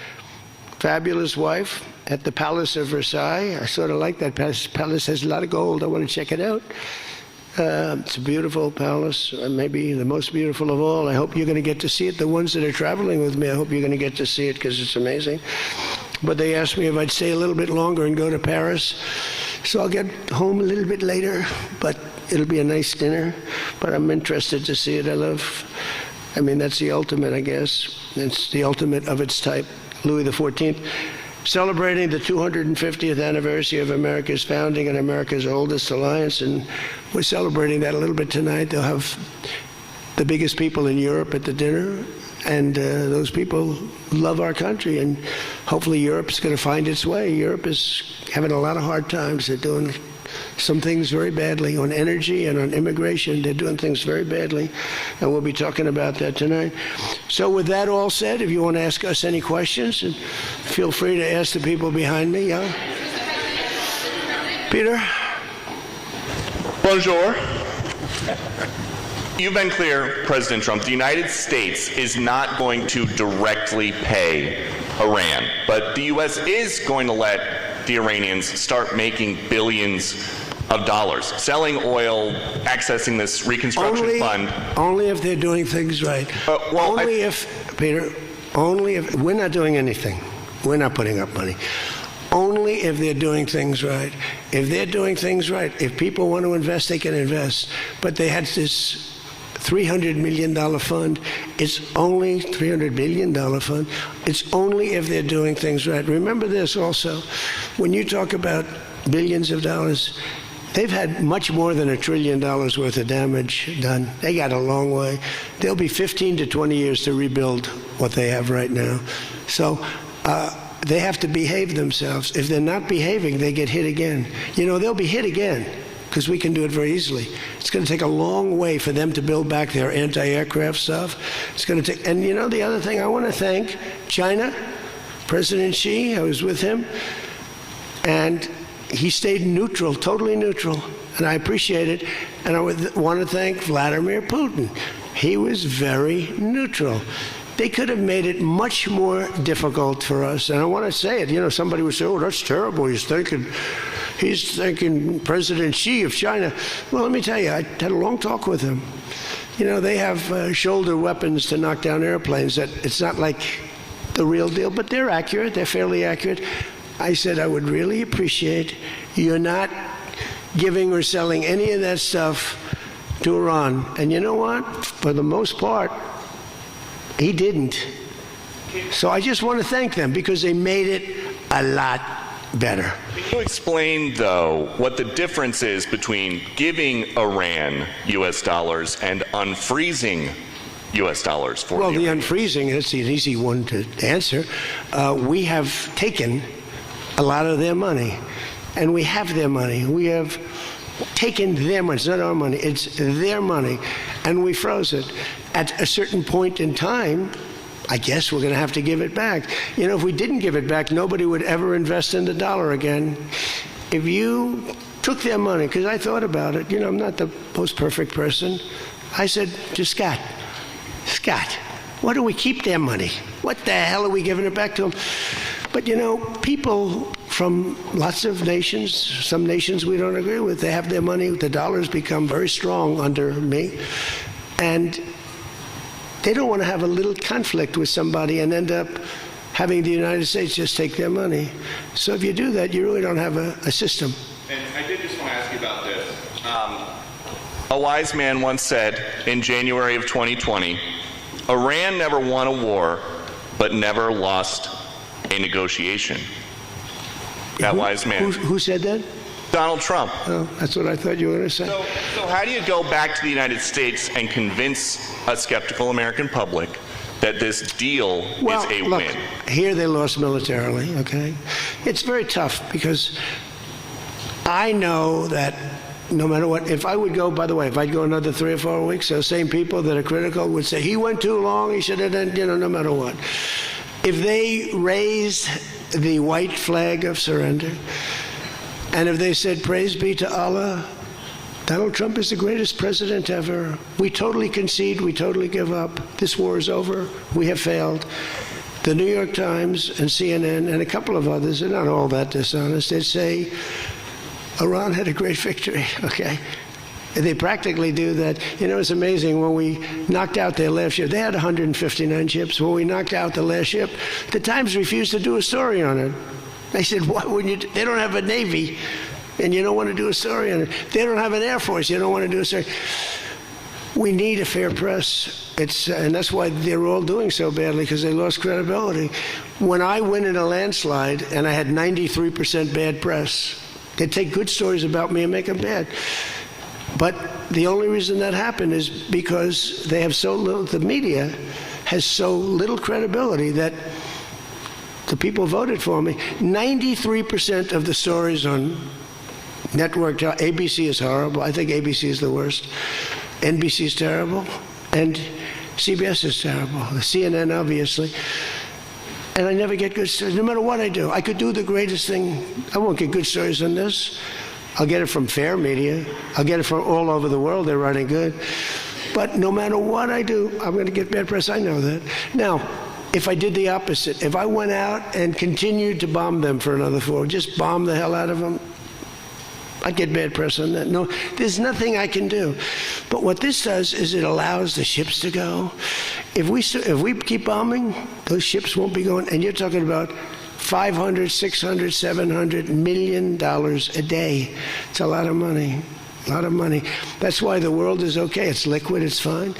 fabulous wife at the Palace of Versailles. I sort of like that palace. Palace has a lot of gold. I want to check it out. It's a beautiful palace, maybe the most beautiful of all. I hope you're going to get to see it. The ones that are traveling with me, I hope you're going to get to see it because it's amazing. But they asked me if I'd stay a little bit longer and go to Paris. So I'll get home a little bit later, but it'll be a nice dinner. But I'm interested to see it. I mean, that's the ultimate, I guess. It's the ultimate of its type. Louis XIV, celebrating the 250th anniversary of America's founding and America's oldest alliance. And we're celebrating that a little bit tonight. They'll have the biggest people in Europe at the dinner. And those people love our country, and hopefully Europe's going to find its way. Europe is having a lot of hard times. They're doing some things very badly on energy and on immigration. They're doing things very badly, and we'll be talking about that tonight. So with that all said, if you want to ask us any questions, and feel free to ask the people behind me. Yeah? Peter? Bonjour. You've been clear, President Trump, the United States is not going to directly pay Iran, but the U.S. is going to let the Iranians start making billions of dollars, selling oil, accessing this reconstruction fund. Only if they're doing things right. Peter, only if, we're not doing anything. We're not putting up money. Only if they're doing things right. If they're doing things right, if people want to invest, they can invest. But they had this $300 million fund. It's only $300 billion fund. It's only if they're doing things right. Remember this also. When you talk about billions of dollars, they've had much more than $1 trillion worth of damage done. They got a long way. There'll be 15 to 20 years to rebuild what they have right now. So they have to behave themselves. If they're not behaving, they get hit again. You know, they'll be hit again, because we can do it very easily. It's going to take a long way for them to build back their anti-aircraft stuff. It's going to take, and you know, the other thing, I want to thank China, President Xi. I was with him, and he stayed neutral, totally neutral, and I appreciate it. And I want to thank Vladimir Putin. He was very neutral. They could have made it much more difficult for us. And I want to say it. You know, somebody would say, oh, that's terrible. He's thinking President Xi of China. Well, let me tell you, I had a long talk with him. You know, they have shoulder weapons to knock down airplanes. That it's not like the real deal, but they're accurate. They're fairly accurate. I said, I would really appreciate you're not giving or selling any of that stuff to Iran. And you know what? For the most part, he didn't. So I just want to thank them because they made it a lot better. Can you explain, though, what the difference is between giving Iran U.S. dollars and unfreezing U.S. dollars for Well, the unfreezing, that's an easy one to answer. We have taken a lot of their money, and we have their money. We have taken their money. It's not our money. It's their money, and we froze it. At a certain point in time, I guess we're going to have to give it back. You know, if we didn't give it back, nobody would ever invest in the dollar again. If you took their money, because I thought about it, you know, I'm not the most perfect person. I said to Scott, why do we keep their money? What the hell are we giving it back to them? But, you know, people from lots of nations, some nations we don't agree with, they have their money. The dollar's become very strong under me. And they don't want to have a little conflict with somebody and end up having the United States just take their money. So if you do that, you really don't have a system. And I did just want to ask you about this. A wise man once said in January of 2020, Iran never won a war, but never lost a negotiation. That wise man. Who said that? Donald Trump. Oh, that's what I thought you were going to say. So how do you go back to the United States and convince a skeptical American public that this deal is a win? Here they lost militarily, okay? It's very tough because I know that no matter what, if I would go, by the way, if I'd go another 3 or 4 weeks, those same people that are critical would say, he went too long, he should have done, no matter what. If they raised the white flag of surrender, and if they said, praise be to Allah, Donald Trump is the greatest president ever. We totally concede. We totally give up. This war is over. We have failed. The New York Times and CNN and a couple of others, they're not all that dishonest, they say Iran had a great victory, okay? They practically do that. It's amazing. When we knocked out their last ship, they had 159 ships. When we knocked out the last ship, the Times refused to do a story on it. They said, why wouldn't you? They don't have a Navy, and you don't want to do a story on it. They don't have an Air Force. You don't want to do a story. We need a fair press. And that's why they're all doing so badly, because they lost credibility. When I win in a landslide and I had 93% bad press, they take good stories about me and make them bad. But the only reason that happened is because they have so little, the media has so little credibility that the people voted for me. 93% of the stories on network, ABC is horrible. I think ABC is the worst. NBC is terrible. And CBS is terrible. CNN, obviously. And I never get good stories, no matter what I do. I could do the greatest thing. I won't get good stories on this. I'll get it from fair media. I'll get it from all over the world. They're running good. But no matter what I do, I'm going to get bad press. I know that. Now, if I did the opposite, if I went out and continued to bomb them for another 4, just bomb the hell out of them, I'd get bad press on that. No, there's nothing I can do. But what this does is it allows the ships to go. If we keep bombing, those ships won't be going. And you're talking about $500, $600, $700 million a day. It's a lot of money. A lot of money. That's why the world is okay. It's liquid. It's fine.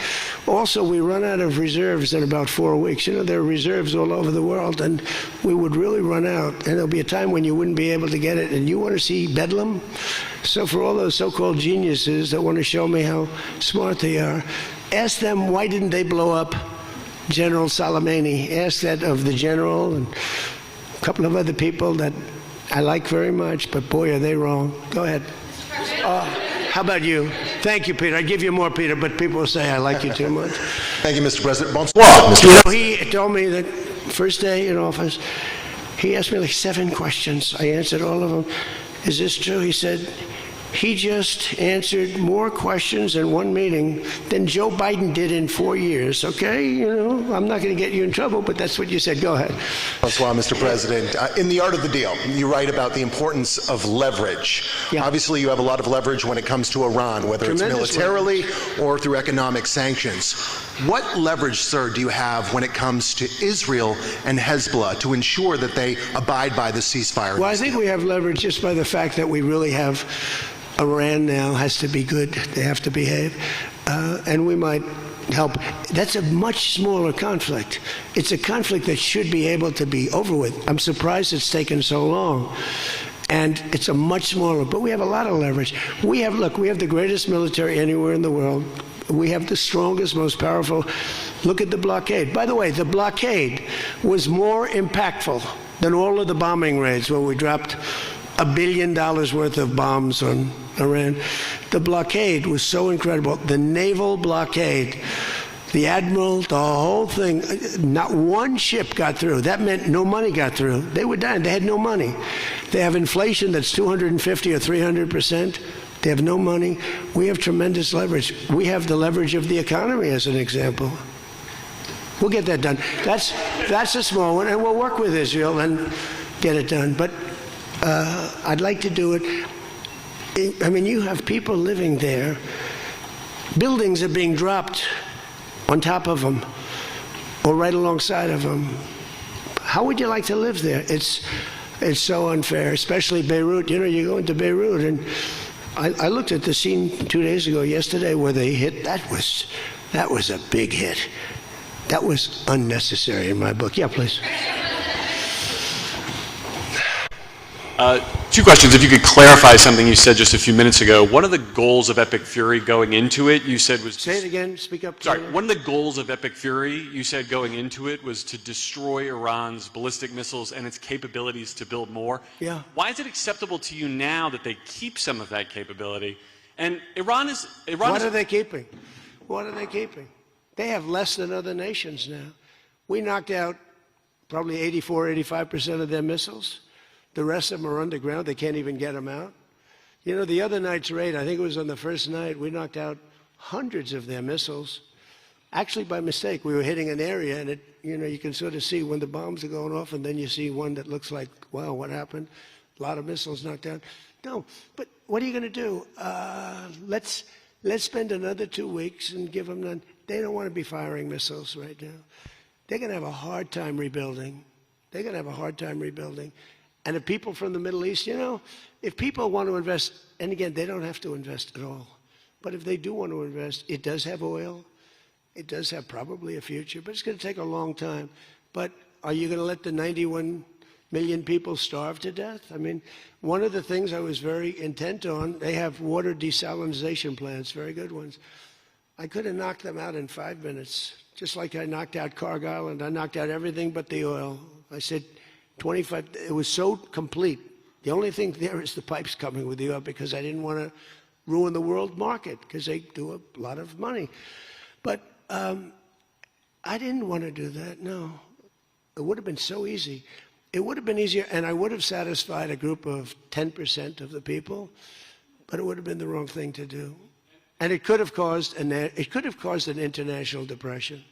Also, we run out of reserves in about 4 weeks. There are reserves all over the world, and we would really run out. And there'll be a time when you wouldn't be able to get it. And you want to see bedlam? So for all those so-called geniuses that want to show me how smart they are, ask them why didn't they blow up General Soleimani? Ask that of the general and a couple of other people that I like very much, but boy, are they wrong. Go ahead. How about you? Thank you, Peter. I'd give you more, Peter, but people will say I like you too much. Thank you, Mr. President. Bonsoir, Mr. He told me that first day in office, he asked me like 7 questions. I answered all of them. Is this true? He said, he just answered more questions in one meeting than Joe Biden did in 4 years, okay? I'm not going to get you in trouble, but that's what you said. Go ahead. Bonsoir, Mr. President. In The Art of the Deal, you write about the importance of leverage. Yeah. Obviously, you have a lot of leverage when it comes to Iran, whether it's militarily or through economic sanctions. What leverage, sir, do you have when it comes to Israel and Hezbollah to ensure that they abide by the ceasefire? Well, I think we have leverage just by the fact that we really have Iran now has to be good. They have to behave. And we might help. That's a much smaller conflict. It's a conflict that should be able to be over with. I'm surprised it's taken so long. And it's a much smaller, but we have a lot of leverage. We have the greatest military anywhere in the world. We have the strongest, most powerful. Look at the blockade. By the way, the blockade was more impactful than all of the bombing raids where we dropped $1 billion worth of bombs on Iran. The blockade was so incredible. The naval blockade, the admiral, the whole thing, not one ship got through. That meant no money got through. They were dying. They had no money. They have inflation that's 250 or 300%. They have no money. We have tremendous leverage. We have the leverage of the economy as an example. We'll get that done. That's a small one, and we'll work with Israel and get it done. But I'd like to do it. I mean, you have people living there. Buildings are being dropped on top of them or right alongside of them. How would you like to live there? It's so unfair, especially Beirut. You go into Beirut and I looked at the scene 2 days ago, yesterday, where they hit. That was a big hit. That was unnecessary in my book. Yeah, please. Two questions. If you could clarify something you said just a few minutes ago. One of the goals of Epic Fury going into it, you said was... Say it again. Speak up. Sorry. One of the goals of Epic Fury, you said going into it, was to destroy Iran's ballistic missiles and its capabilities to build more. Yeah. Why is it acceptable to you now that they keep some of that capability? And Iran is... What are they keeping? What are they keeping? They have less than other nations now. We knocked out probably 85% of their missiles. The rest of them are underground. They can't even get them out. You know, the other night's raid, I think it was on the first night, we knocked out hundreds of their missiles. Actually, by mistake, we were hitting an area, and you can sort of see when the bombs are going off, and then you see one that looks like, wow, what happened? A lot of missiles knocked down. No, but what are you going to do? Let's spend another 2 weeks and give them none. They don't want to be firing missiles right now. They're going to have a hard time rebuilding. They're going to have a hard time rebuilding. And the people from the Middle East, if people want to invest, and again, they don't have to invest at all. But if they do want to invest, it does have oil. It does have probably a future, but it's going to take a long time. But are you going to let the 91 million people starve to death? I mean, one of the things I was very intent on, they have water desalinization plants, very good ones. I could have knocked them out in 5 minutes, just like I knocked out Cargill, and I knocked out everything but the oil. I said, 25, it was so complete. The only thing there is the pipes coming with the oil because I didn't want to ruin the world market because they do a lot of money. But I didn't want to do that, no. It would have been so easy. It would have been easier, and I would have satisfied a group of 10% of the people, but it would have been the wrong thing to do. And it could have caused an international depression.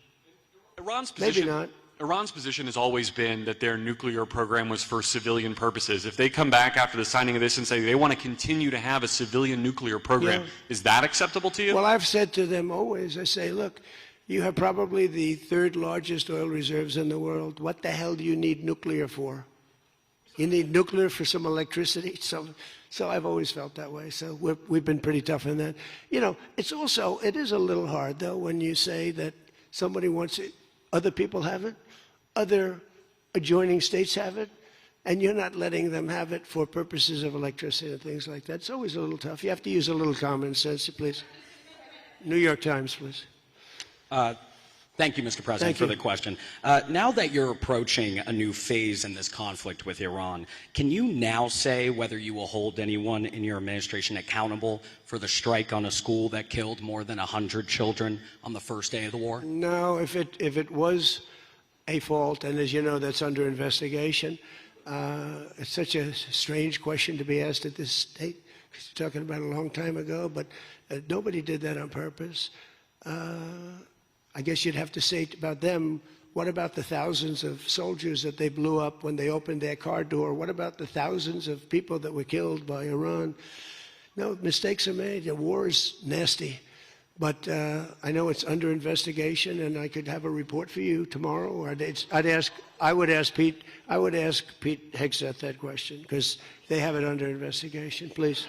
Iran's position, maybe not. Iran's position has always been that their nuclear program was for civilian purposes. If they come back after the signing of this and say they want to continue to have a civilian nuclear program, is that acceptable to you? Well, I've said to them always, I say, look, you have probably the third largest oil reserves in the world. What the hell do you need nuclear for? You need nuclear for some electricity? So I've always felt that way. So we've been pretty tough in that. It is a little hard, though, when you say that somebody wants it, other people have it, other adjoining states have it, and you're not letting them have it for purposes of electricity and things like that. It's always a little tough. You have to use a little common sense, please. New York Times, please. Thank you, Mr. President, for the question. Now that you're approaching a new phase in this conflict with Iran, can you now say whether you will hold anyone in your administration accountable for the strike on a school that killed more than 100 children on the first day of the war? No, if it was a fault, and as you know, that's under investigation. It's such a strange question to be asked at this state, because you're talking about a long time ago, but nobody did that on purpose. I guess you'd have to say about them, what about the thousands of soldiers that they blew up when they opened their car door? What about the thousands of people that were killed by Iran? No, mistakes are made. The war is nasty. But I know it's under investigation, and I could have a report for you tomorrow. Or I would ask Pete Hegseth that question, because they have it under investigation. Please.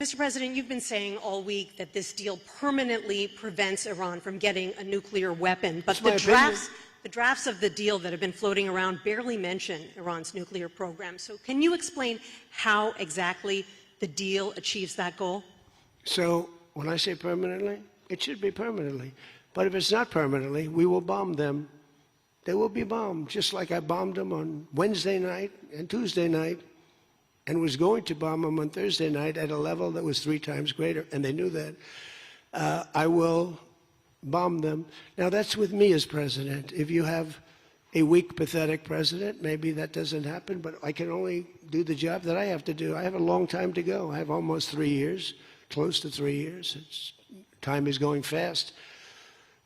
Mr. President, you've been saying all week that this deal permanently prevents Iran from getting a nuclear weapon, but the drafts of the deal that have been floating around barely mention Iran's nuclear program. So can you explain how exactly the deal achieves that goal? So when I say permanently, it should be permanently. But if it's not permanently, we will bomb them. They will be bombed, just like I bombed them on Wednesday night and Tuesday night, and was going to bomb them on Thursday night at a level that was 3 times greater, and they knew that. I will bomb them. Now, that's with me as president. If you have a weak, pathetic president, maybe that doesn't happen, but I can only do the job that I have to do. I have a long time to go. I have almost 3 years, close to 3 years. Time is going fast.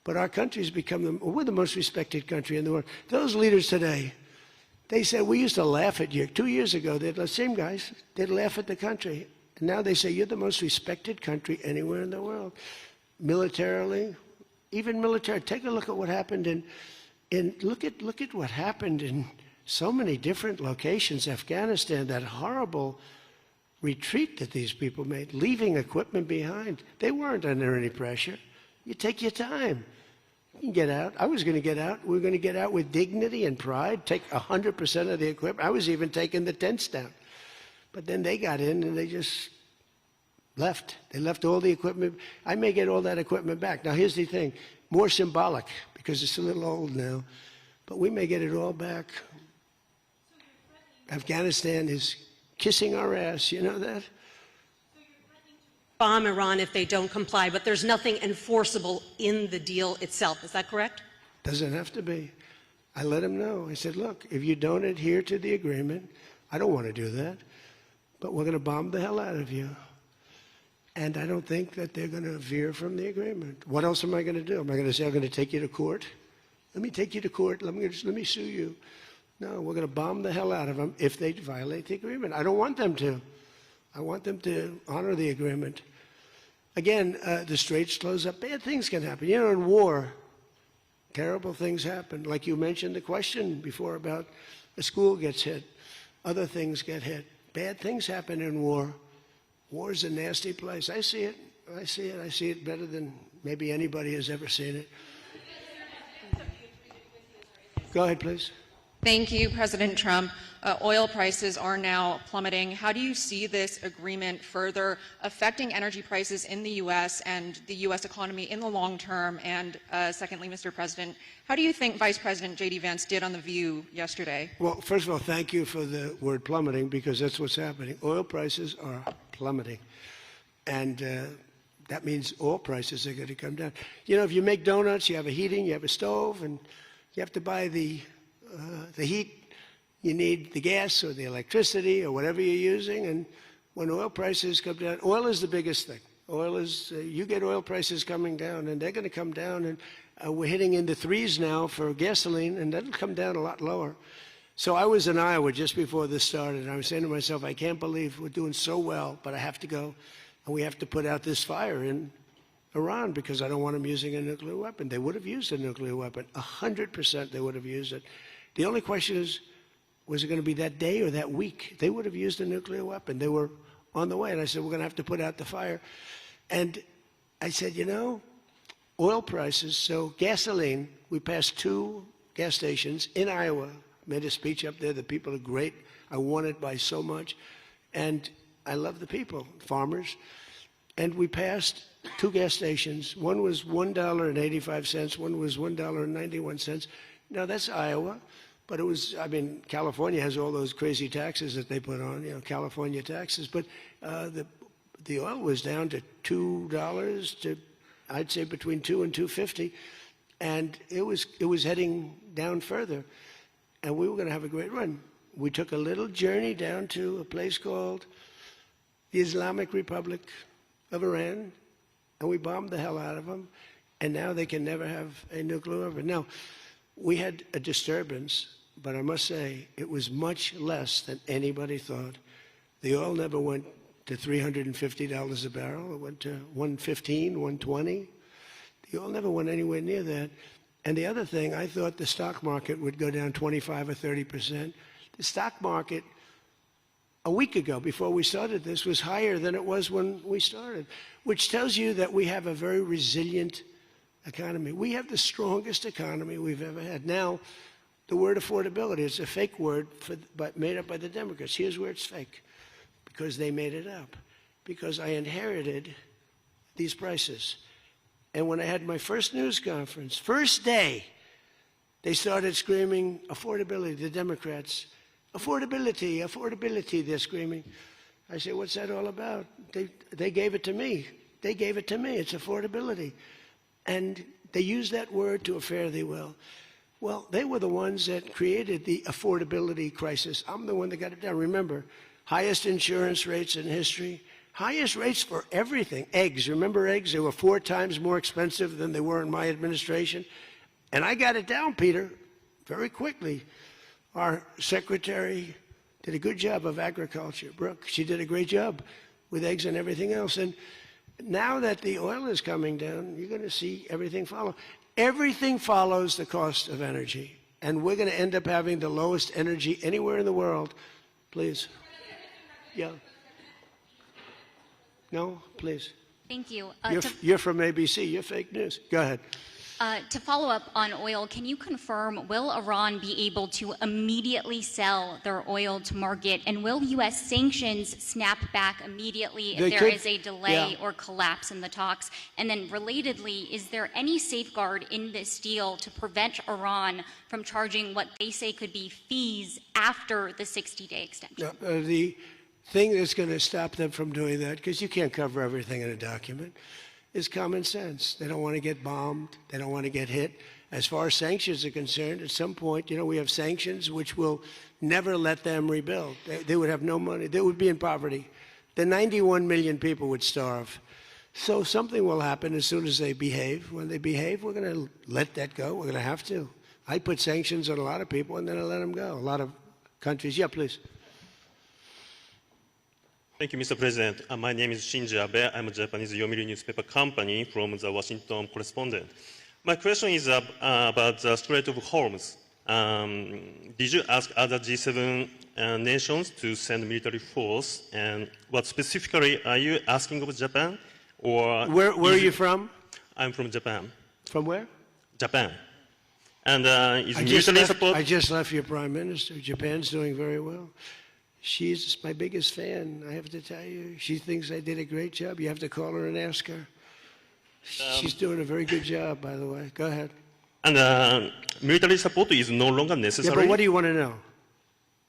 But our country's become we're the most respected country in the world. Those leaders today, they said, we used to laugh at you. 2 years ago, the same guys, they'd laugh at the country. And now they say, you're the most respected country anywhere in the world. Militarily, even military. Take a look at what happened look at what happened in so many different locations. Afghanistan, that horrible retreat that these people made, leaving equipment behind. They weren't under any pressure. You take your time. You can get out. I was going to get out. We were going to get out with dignity and pride, take 100% of the equipment. I was even taking the tents down. But then they got in and they just left. They left all the equipment. I may get all that equipment back. Now, here's the thing. More symbolic, because it's a little old now. But we may get it all back. Afghanistan is kissing our ass. You know that? Bomb Iran if they don't comply, but there's nothing enforceable in the deal itself. Is that correct? Doesn't have to be. I let them know. I said, look, if you don't adhere to the agreement, I don't want to do that, but we're going to bomb the hell out of you. And I don't think that they're going to veer from the agreement. What else am I going to do? Am I going to say I'm going to take you to court? Let me take you to court. Let me sue you. No, we're going to bomb the hell out of them if they violate the agreement. I don't want them to. I want them to honor the agreement. Again, the straits close up. Bad things can happen. You know, in war, terrible things happen. Like you mentioned the question before about a school gets hit. Other things get hit. Bad things happen in war. War is a nasty place. I see it. I see it. I see it better than maybe anybody has ever seen it. Go ahead, please. Thank you, President Trump. Oil prices are now plummeting. How do you see this agreement further affecting energy prices in the U.S. and the U.S. economy in the long term? And secondly, Mr. President, how do you think Vice President J.D. Vance did on The View yesterday? Well, first of all, thank you for the word plummeting, because that's what's happening. Oil prices are plummeting. And that means oil prices are going to come down. You know, if you make donuts, you have a heating, you have a stove, and you have to buy the heat, you need the gas or the electricity or whatever you're using. And when oil prices come down, oil is the biggest thing. Oil is, you get oil prices coming down, and they're going to come down. And we're hitting into threes now for gasoline, and that'll come down a lot lower. So I was in Iowa just before this started, and I was saying to myself, I can't believe we're doing so well, but I have to go, and we have to put out this fire in Iran, because I don't want them using a nuclear weapon. They would have used a nuclear weapon. 100% they would have used it. The only question is, was it going to be that day or that week? They would have used a nuclear weapon. They were on the way. And I said, we're going to have to put out the fire. And I said, you know, oil prices, so gasoline, we passed 2 gas stations in Iowa. Made a speech up there. The people are great. I won it by so much. And I love the people, farmers. And we passed 2 gas stations. One was $1.85. One was $1.91. Now, that's Iowa. But it was, I mean, California has all those crazy taxes that they put on, you know, California taxes. But the oil was down to $2 to, I'd say, between $2 and $2.50. And it was heading down further. And we were going to have a great run. We took a little journey down to a place called the Islamic Republic of Iran, and we bombed the hell out of them. And now they can never have a nuclear weapon. Now, we had a disturbance, but I must say it was much less than anybody thought. The oil never went to $350 a barrel. It went to $115, $120. The oil never went anywhere near that. And the other thing, I thought the stock market would go down 25 or 30%. The stock market a week ago, before we started this, was higher than it was when we started, which tells you that we have a very resilient economy. We have the strongest economy we've ever had. Now, the word affordability, it's a fake word but made up by the Democrats. Here's where it's fake, because they made it up. Because I inherited these prices. And when I had my first news conference, first day, they started screaming affordability, the Democrats. Affordability, affordability, they're screaming. I said, what's that all about? They gave it to me. They gave it to me. It's affordability. And they used that word to a fare thee well. Well, they were the ones that created the affordability crisis. I'm the one that got it down. Remember, highest insurance rates in history, highest rates for everything. Eggs, remember eggs? They were 4 times more expensive than they were in my administration. And I got it down, Peter, very quickly. Our secretary did a good job of agriculture, Brooke. She did a great job with eggs and everything else. And now that the oil is coming down, you're going to see everything follow. Everything follows the cost of energy. And we're going to end up having the lowest energy anywhere in the world. Please. Yeah. No, please. Thank you. You're from ABC. You're fake news. Go ahead. To follow up on oil, can you confirm, will Iran be able to immediately sell their oil to market? And will U.S. sanctions snap back immediately if there is a delay or collapse in the talks? And then relatedly, is there any safeguard in this deal to prevent Iran from charging what they say could be fees after the 60-day extension? The thing that's going to stop them from doing that, because you can't cover everything in a document, is common sense. They don't want to get bombed. They don't want to get hit. As far as sanctions are concerned, at some point, we have sanctions which will never let them rebuild. They would have no money. They would be in poverty. The 91 million people would starve. So something will happen as soon as they behave. When they behave, we're going to let that go. We're going to have to. I put sanctions on a lot of people, and then I let them go. A lot of countries. Yeah, please. Thank you, Mr. President. My name is Shinji Abe. I'm a Japanese Yomiuri newspaper company from the Washington Correspondent. My question is about the Strait of Hormuz. Did you ask other G7 nations to send military force? And what specifically are you asking of Japan? Or where are you from? I'm from Japan. From where? Japan. And is military support? I just left your prime minister. Japan's doing very well. She's my biggest fan, I have to tell you. She thinks I did a great job. You have to call her and ask her. She's doing a very good job, by the way. Go ahead. And military support is no longer necessary? Yeah, but what do you want to know?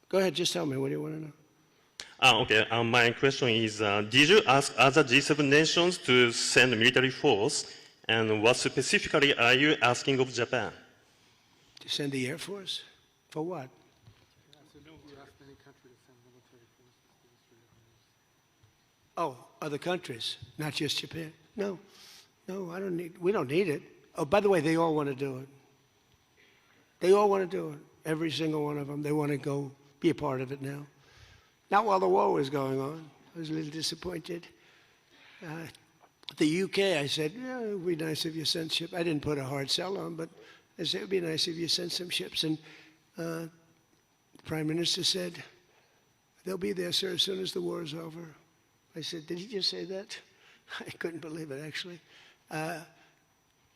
Go ahead, just tell me. What do you want to know? Okay, my question is, did you ask other G7 nations to send military force? And what specifically are you asking of Japan? To send the Air Force? For what? Oh, other countries, not just Japan. No, we don't need it. Oh, by the way, they all want to do it. They all want to do it. Every single one of them. They want to go be a part of it now. Not while the war was going on. I was a little disappointed. The UK, I said, yeah, it would be nice if you sent ships. I didn't put a hard sell on, but I said it would be nice if you sent some ships. And the Prime Minister said, they'll be there, sir, as soon as the war is over. I said, did he just say that? I couldn't believe it, actually.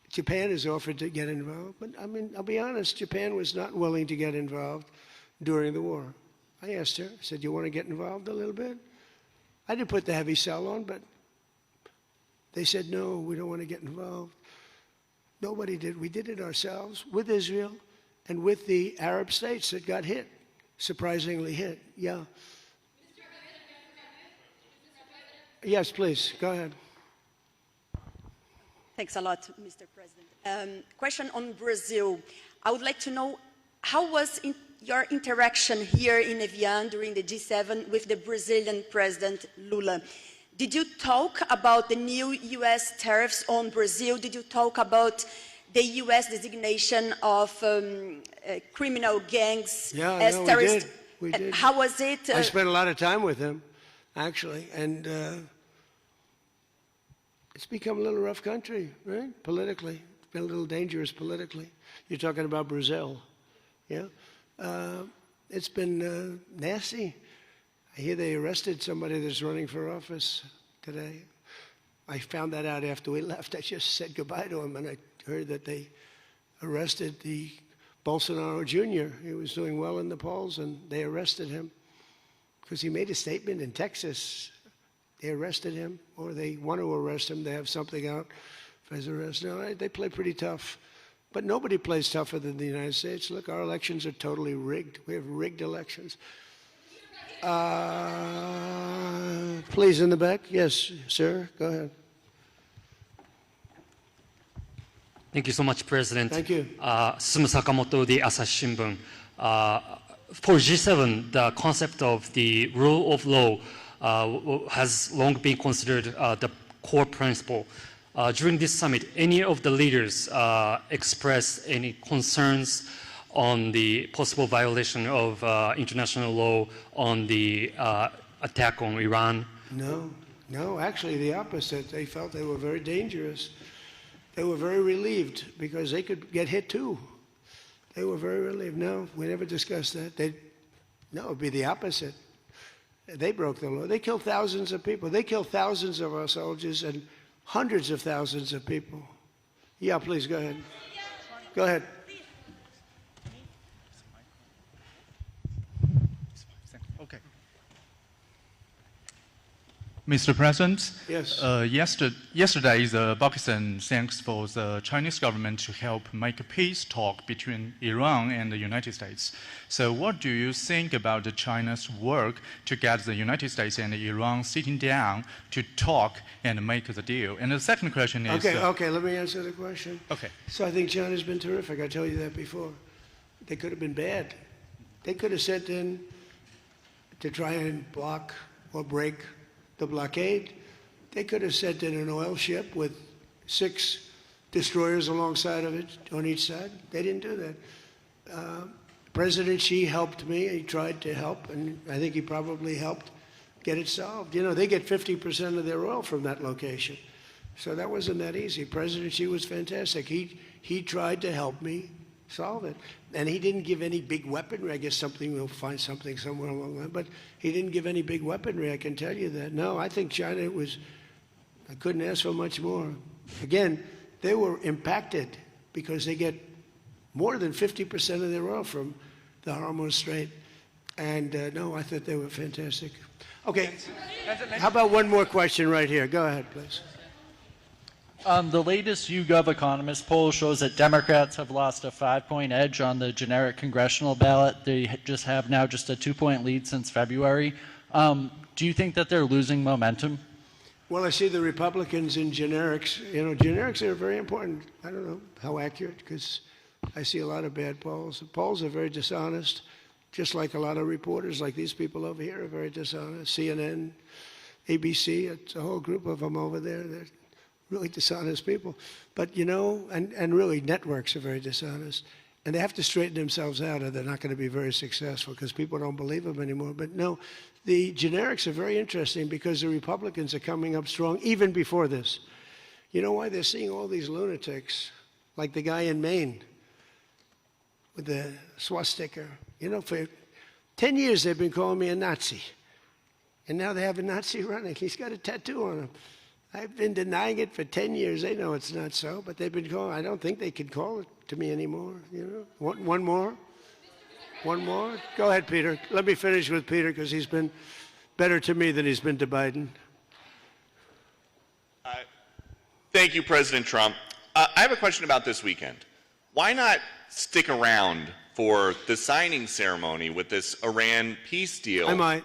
Japan has offered to get involved, but I mean, I'll be honest, Japan was not willing to get involved during the war. I asked her, I said, you want to get involved a little bit? I didn't put the heavy sell on, but they said, no, we don't want to get involved. Nobody did. We did it ourselves with Israel and with the Arab states that got hit, surprisingly hit, yeah. Yes, please, go ahead. Thanks a lot, Mr. President. Question on Brazil. I would like to know, how was your interaction here in Evian during the G7 with the Brazilian President Lula? Did you talk about the new U.S. tariffs on Brazil? Did you talk about the U.S. designation of criminal gangs as terrorists? We did. How was it? I spent a lot of time with him, actually, and it's become a little rough country, right? Politically, it's been a little dangerous politically. You're talking about Brazil, yeah? It's been nasty. I hear they arrested somebody that's running for office today. I found that out after we left. I just said goodbye to him, and I heard that they arrested the Bolsonaro Jr. He was doing well in the polls, and they arrested him because he made a statement in Texas. They arrested him, or they want to arrest him. They have something out for his arrest. No, they play pretty tough. But nobody plays tougher than the United States. Look, our elections are totally rigged. We have rigged elections. Please, in the back. Yes, sir. Go ahead. Thank you so much, President. Thank you. Sumu Sakamoto, the Asahi Shimbun. For G7, the concept of the rule of law has long been considered the core principle. During this summit, any of the leaders expressed any concerns on the possible violation of international law on the attack on Iran? No, actually the opposite. They felt they were very dangerous. They were very relieved because they could get hit too. They were very relieved. No, we never discussed that. No, it would be the opposite. They broke the law. They killed thousands of people. They killed thousands of our soldiers and hundreds of thousands of people. Yeah, please, go ahead. Go ahead. Okay. Mr. President, Yes. Yesterday, the Pakistan thanks for the Chinese government to help make a peace talk between Iran and the United States. So what do you think about China's work to get the United States and Iran sitting down to talk and make the deal? And the second question is... Okay, let me answer the question. Okay. So I think China's been terrific. I told you that before. They could have been bad. They could have sent in to try and block or break the blockade. They could have sent in an oil ship with 6 destroyers alongside of it on each side. They didn't do that. President Xi helped me. He tried to help, and I think he probably helped get it solved. You know, they get 50% of their oil from that location. So that wasn't that easy. President Xi was fantastic. He tried to help me solve it. And he didn't give any big weaponry. I guess we'll find something somewhere along the line. But he didn't give any big weaponry, I can tell you that. No, I think China I couldn't ask for much more. Again, they were impacted because they get more than 50% of their oil from the Hormuz Strait. And no, I thought they were fantastic. Okay, how about one more question right here? Go ahead, please. The latest YouGov Economist poll shows that Democrats have lost a 5-point edge on the generic congressional ballot. They just have now just a 2-point lead since February. Do you think that they're losing momentum? Well, I see the Republicans in generics. You know, generics are very important. I don't know how accurate, because I see a lot of bad polls. The polls are very dishonest, just like a lot of reporters, like these people over here, are very dishonest. CNN, ABC, it's a whole group of them over there. They're really dishonest people. But, you know, and really networks are very dishonest. And they have to straighten themselves out or they're not going to be very successful because people don't believe them anymore. But no, the generics are very interesting because the Republicans are coming up strong even before this. You know why? They're seeing all these lunatics, like the guy in Maine with the swastika. You know, for 10 years they've been calling me a Nazi. And now they have a Nazi running. He's got a tattoo on him. I've been denying it for 10 years. They know it's not so, but they've been calling. I don't think they can call it to me anymore. You know, one more? One more? Go ahead, Peter. Let me finish with Peter because he's been better to me than he's been to Biden. Thank you, President Trump. I have a question about this weekend. Why not stick around for the signing ceremony with this Iran peace deal? I might.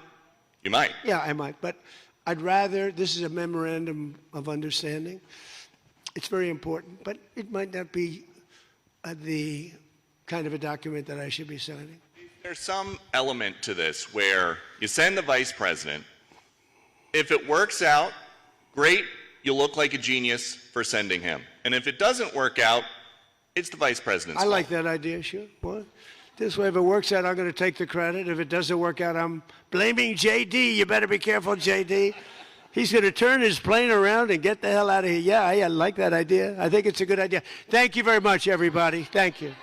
You might? Yeah, I might. But I'd rather, this is a memorandum of understanding. It's very important, but it might not be the kind of a document that I should be signing. There's some element to this where you send the vice president. If it works out, great, you look like a genius for sending him. And if it doesn't work out, it's the vice president's fault. I like that idea, sure. What? This way, if it works out, I'm going to take the credit. If it doesn't work out, I'm blaming J.D. You better be careful, J.D. He's going to turn his plane around and get the hell out of here. Yeah, I like that idea. I think it's a good idea. Thank you very much, everybody. Thank you.